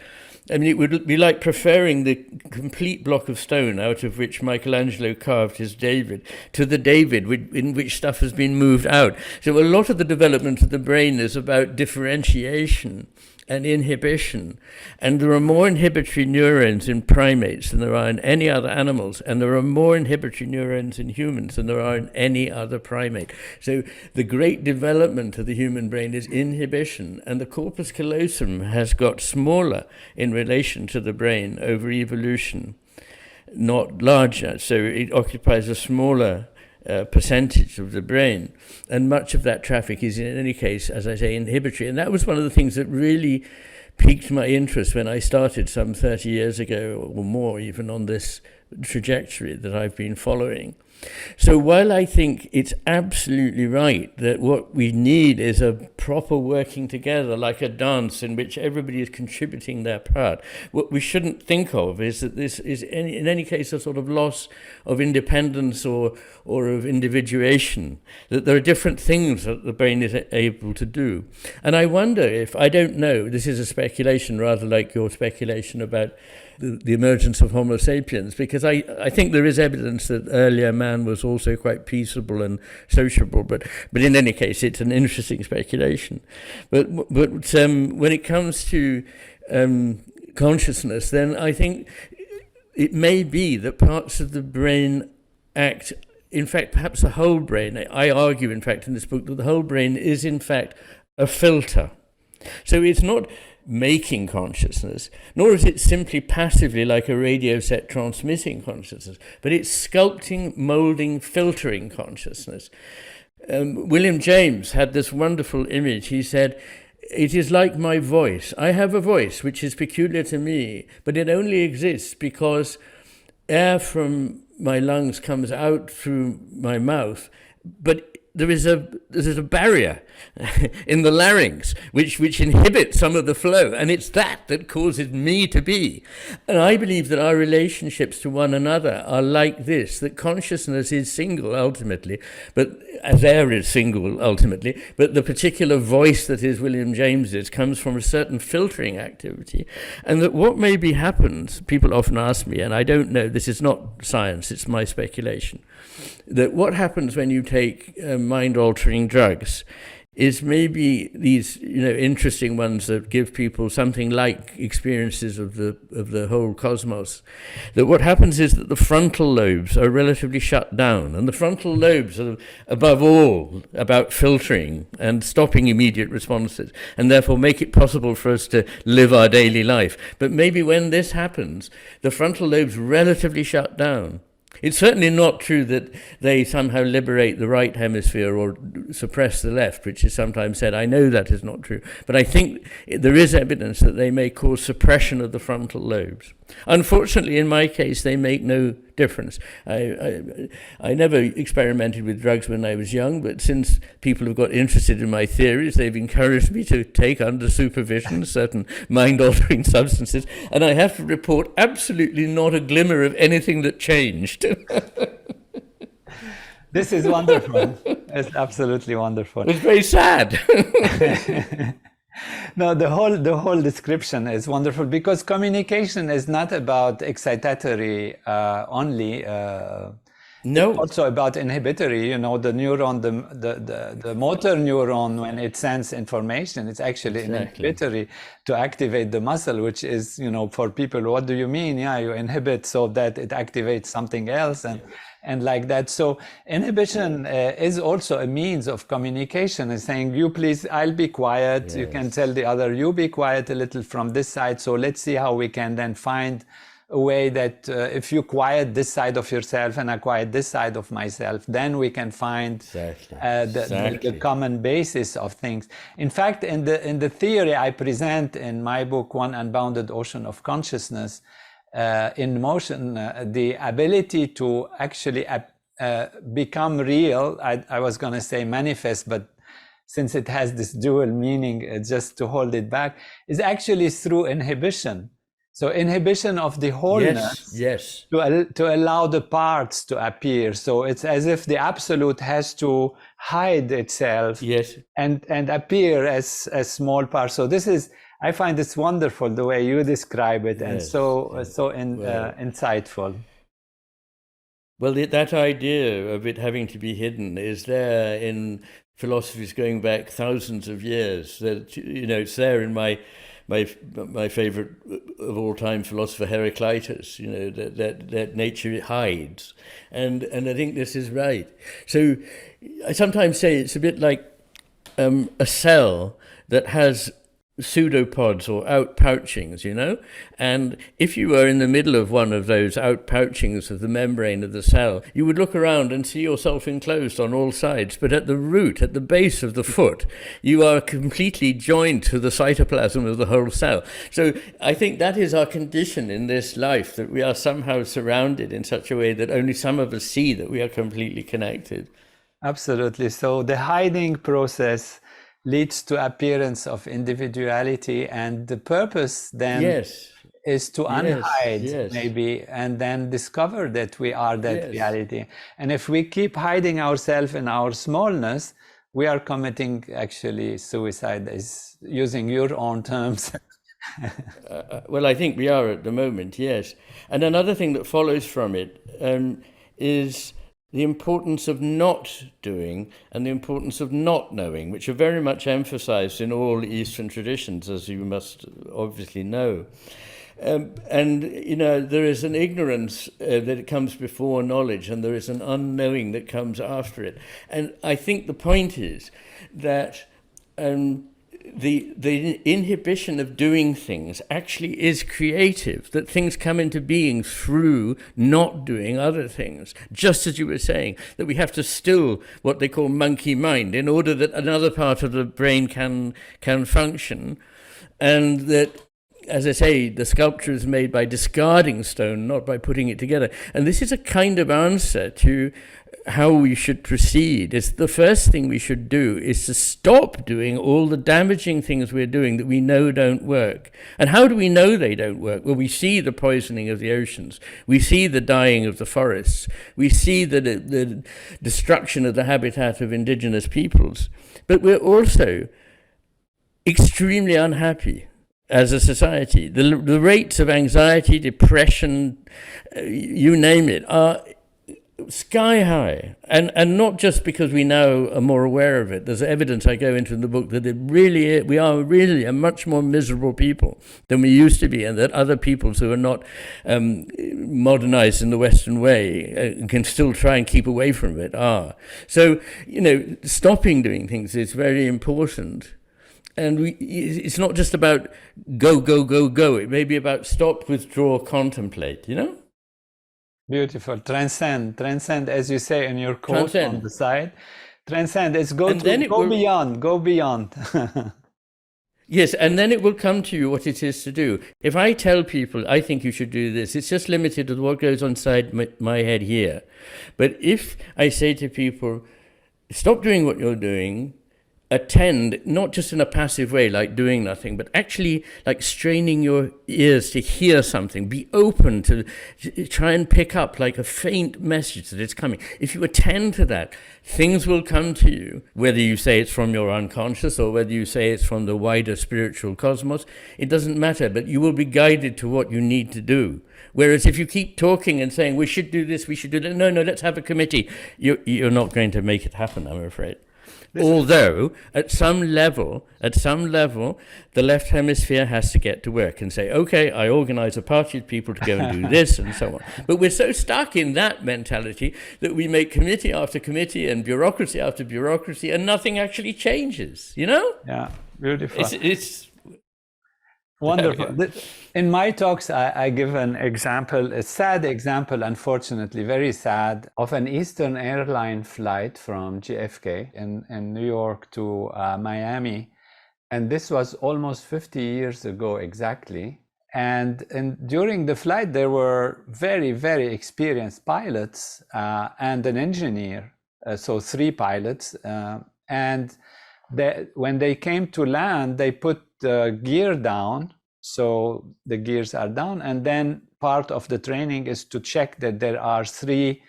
I mean, it would be like preferring the complete block of stone out of which Michelangelo carved his David to the David in which stuff has been moved out. So a lot of the development of the brain is about differentiation and inhibition. And there are more inhibitory neurons in primates than there are in any other animals, and there are more inhibitory neurons in humans than there are in any other primate. So the great development of the human brain is inhibition, and the corpus callosum has got smaller in relation to the brain over evolution, not larger. So it occupies a smaller percentage of the brain, and much of that traffic is in any case, as I say, inhibitory. And that was one of the things that really piqued my interest when I started some 30 years ago or more even on this trajectory that I've been following. So while I think it's absolutely right that what we need is a proper working together, like a dance in which everybody is contributing their part, what we shouldn't think of is that this is in any case a sort of loss of independence or of individuation, that there are different things that the brain is able to do. And I wonder if, I don't know, this is a speculation rather like your speculation about the emergence of Homo sapiens, because I think there is evidence that earlier man was also quite peaceable and sociable, but in any case, it's an interesting speculation. But when it comes to consciousness, then I think it may be that parts of the brain act, in fact, perhaps the whole brain. I argue, in fact, in this book that the whole brain is, in fact, a filter. So it's not making consciousness, nor is it simply passively like a radio set transmitting consciousness, but it's sculpting, molding, filtering consciousness. William James had this wonderful image. He said, "It is like my voice. I have a voice which is peculiar to me, but it only exists because air from my lungs comes out through my mouth, but there's a barrier in the larynx which inhibits some of the flow, and it's that causes me to be." And I believe that our relationships to one another are like this, that consciousness is single ultimately, but as air is single ultimately, but the particular voice that is William James's comes from a certain filtering activity, and that what maybe happens, people often ask me, and I don't know, this is not science, it's my speculation, that what happens when you take mind-altering drugs is maybe these, interesting ones that give people something like experiences of the whole cosmos. That what happens is that the frontal lobes are relatively shut down, and the frontal lobes are above all about filtering and stopping immediate responses, and therefore make it possible for us to live our daily life. But maybe when this happens, the frontal lobes relatively shut down. It's certainly not true that they somehow liberate the right hemisphere or suppress the left, which is sometimes said. I know that is not true, but I think there is evidence that they may cause suppression of the frontal lobes. Unfortunately, in my case, they make no difference. I never experimented with drugs when I was young, but since people have got interested in my theories, they've encouraged me to take under supervision certain mind-altering substances, and I have to report absolutely not a glimmer of anything that changed. This is wonderful. It's absolutely wonderful. It's very sad. No, the whole description is wonderful, because communication is not about excitatory only. No. It's also about inhibitory. You know, the neuron, the motor neuron, when it sends information, it's actually inhibitory to activate the muscle, which is, you know, for people, what do you mean? Yeah, you inhibit so that it activates something else, and like that. So inhibition is also a means of communication, is saying, you please, I'll be quiet. Yes. You can tell the other, you be quiet a little from this side. So let's see how we can then find a way that if you quiet this side of yourself and I quiet this side of myself, then we can find the common basis of things. In fact, in the theory I present in my book, One Unbounded Ocean of Consciousness, in motion, the ability to actually become real, I was going to say manifest, but since it has this dual meaning, just to hold it back, is actually through inhibition. So inhibition of the wholeness, yes. To allow the parts to appear. So it's as if the absolute has to hide itself, yes, and appear as small parts. So this is, I find this wonderful the way you describe it, yes, and so insightful. Well, that idea of it having to be hidden is there in philosophies going back thousands of years. That, you know, it's there in my favorite of all time philosopher Heraclitus. You know, that nature hides, and I think this is right. So I sometimes say it's a bit like a cell that has pseudopods or outpouchings, you know, and if you were in the middle of one of those outpouchings of the membrane of the cell, you would look around and see yourself enclosed on all sides, but at the root, at the base of the foot, you are completely joined to the cytoplasm of the whole cell. So I think that is our condition in this life, that we are somehow surrounded in such a way that only some of us see that we are completely connected. Absolutely. So the hiding process leads to appearance of individuality, and the purpose then is to unhide, maybe, and then discover that we are that reality. And if we keep hiding ourselves in our smallness, we are committing actually suicide, is using your own terms. Well, I think we are at the moment, yes. And another thing that follows from it is the importance of not doing and the importance of not knowing, which are very much emphasized in all Eastern traditions, as you must obviously know. And, you know, there is an ignorance that comes before knowledge, and there is an unknowing that comes after it. And I think the point is that the inhibition of doing things actually is creative, that things come into being through not doing other things, just as you were saying, that we have to still what they call monkey mind in order that another part of the brain can function, and that, as I say, the sculpture is made by discarding stone, not by putting it together. And this is a kind of answer to how we should proceed. It's the first thing we should do is to stop doing all the damaging things we're doing that we know don't work. And how do we know they don't work? Well, we see the poisoning of the oceans. We see the dying of the forests. We see the destruction of the habitat of indigenous peoples. But we're also extremely unhappy as a society. The rates of anxiety, depression, you name it, are sky high, and not just because we now are more aware of it. There's evidence I go into in the book that we are really a much more miserable people than we used to be, and that other peoples who are not modernized in the Western way can still try and keep away from it are. So, you know, stopping doing things is very important. And it's not just about go, go, go, go. It may be about stop, withdraw, contemplate, you know? Beautiful. Transcend, as you say in your quote on the side. Transcend is go beyond. Yes, and then it will come to you what it is to do. If I tell people, I think you should do this, it's just limited to what goes on inside my head here. But if I say to people, stop doing what you're doing, attend, not just in a passive way, like doing nothing, but actually like straining your ears to hear something, be open to try and pick up like a faint message that it's coming. If you attend to that, things will come to you, whether you say it's from your unconscious or whether you say it's from the wider spiritual cosmos, it doesn't matter, but you will be guided to what you need to do. Whereas if you keep talking and saying, we should do this, we should do that, no, let's have a committee, you're not going to make it happen, I'm afraid. Although, at some level, the left hemisphere has to get to work and say, okay, I organize a party of people to go and do this and so on. But we're so stuck in that mentality that we make committee after committee and bureaucracy after bureaucracy and nothing actually changes, you know? Yeah, beautiful. It's wonderful. In my talks, I give an example, a sad example, unfortunately, very sad, of an Eastern airline flight from JFK in New York to Miami. And this was almost 50 years ago exactly. And during the flight, there were very, very experienced pilots and an engineer, so 3 pilots. And when they came to land, they put the gear down, so the gears are down, and then part of the training is to check that there are 3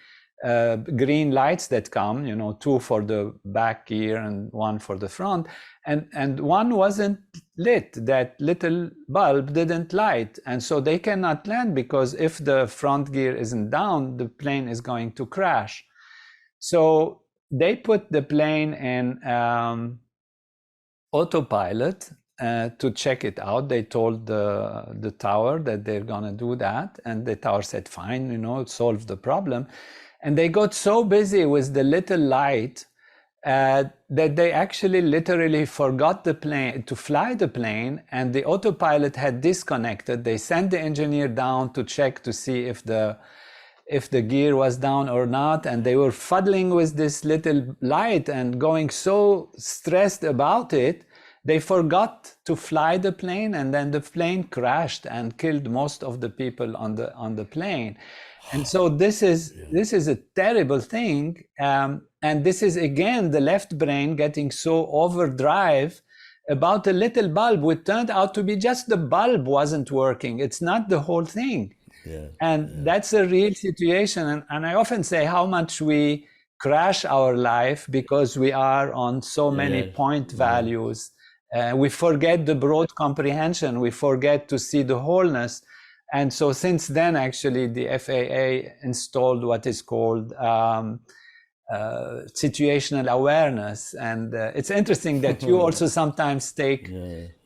green lights that come, 2 for the back gear and 1 for the front, and one wasn't lit. That little bulb didn't light, and so they cannot land, because if the front gear isn't down, the plane is going to crash. So they put the plane in autopilot to check it out. They told the tower that they're gonna do that, and the tower said, fine, solve the problem. And they got so busy with the little light that they actually literally forgot to fly the plane, and the autopilot had disconnected. They sent the engineer down to check to see if the gear was down or not, and they were fuddling with this little light and going so stressed about it, they forgot to fly the plane, and then the plane crashed and killed most of the people on the plane. And so this is a terrible thing, and this is again the left brain getting so overdrive about a little bulb, which turned out to be just the bulb wasn't working. It's not the whole thing. That's a real situation. And I often say how much we crash our life because we are on so many point values. We forget the broad comprehension. We forget to see the wholeness. And so since then, actually, the FAA installed what is called situational awareness. And it's interesting that you also sometimes take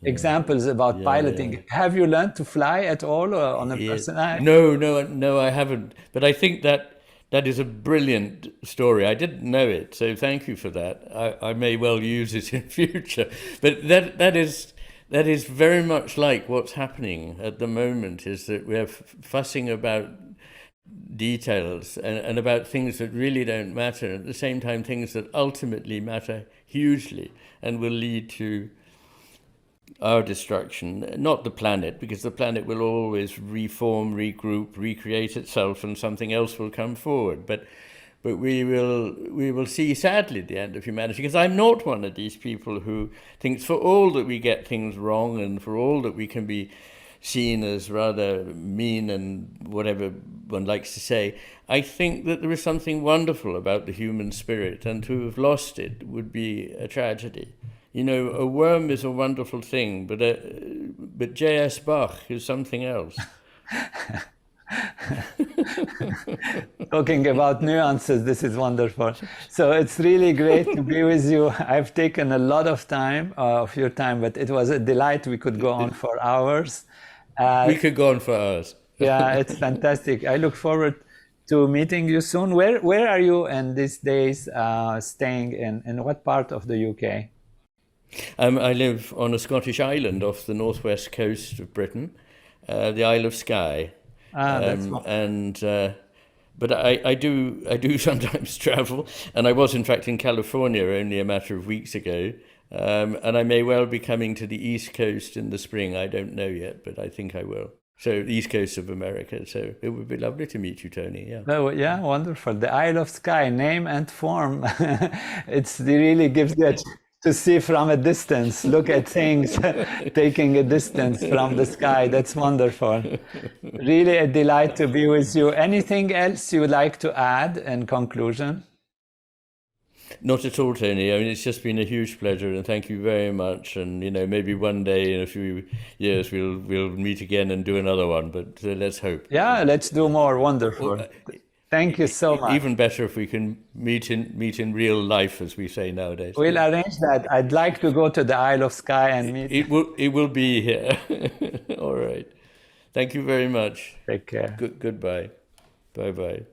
examples about piloting. Have you learned to fly at all on a personal? No, I haven't. But I think that is a brilliant story. I didn't know it, so thank you for that. I may well use it in future. But that is very much like what's happening at the moment, is that we're fussing about details and about things that really don't matter, and at the same time things that ultimately matter hugely and will lead to our destruction, not the planet, because the planet will always reform, regroup, recreate itself, and something else will come forward. But we will see, sadly, the end of humanity, because I'm not one of these people who thinks, for all that we get things wrong and for all that we can be seen as rather mean and whatever one likes to say, I think that there is something wonderful about the human spirit, and to have lost it would be a tragedy. A worm is a wonderful thing, but J.S. Bach is something else. Talking about nuances, this is wonderful. So it's really great to be with you. I've taken a lot of your time, but it was a delight. We could go on for hours. We could go on for hours. Yeah, it's fantastic. I look forward to meeting you soon. Where are you in these days staying in what part of the UK? I live on a Scottish island off the northwest coast of Britain, the Isle of Skye. But I do sometimes travel, and I was in fact in California only a matter of weeks ago, And I may well be coming to the East Coast in the spring. I don't know yet, but I think I will. So the East Coast of America. So it would be lovely to meet you, Tony. Yeah. Oh, yeah, wonderful. The Isle of Skye, name and form. It really gives you to see from a distance, look at things, taking a distance from the sky. That's wonderful. Really a delight to be with you. Anything else you would like to add in conclusion? Not at all, Tony. I mean, it's just been a huge pleasure, and thank you very much. And maybe one day in a few years we'll meet again and do another one. But let's hope. Yeah, let's do more. Wonderful. Thank you so much. Even better if we can meet in real life, as we say nowadays. We'll arrange that. I'd like to go to the Isle of Skye and meet. It will be here. All right. Thank you very much. Take care. Goodbye. Bye-bye.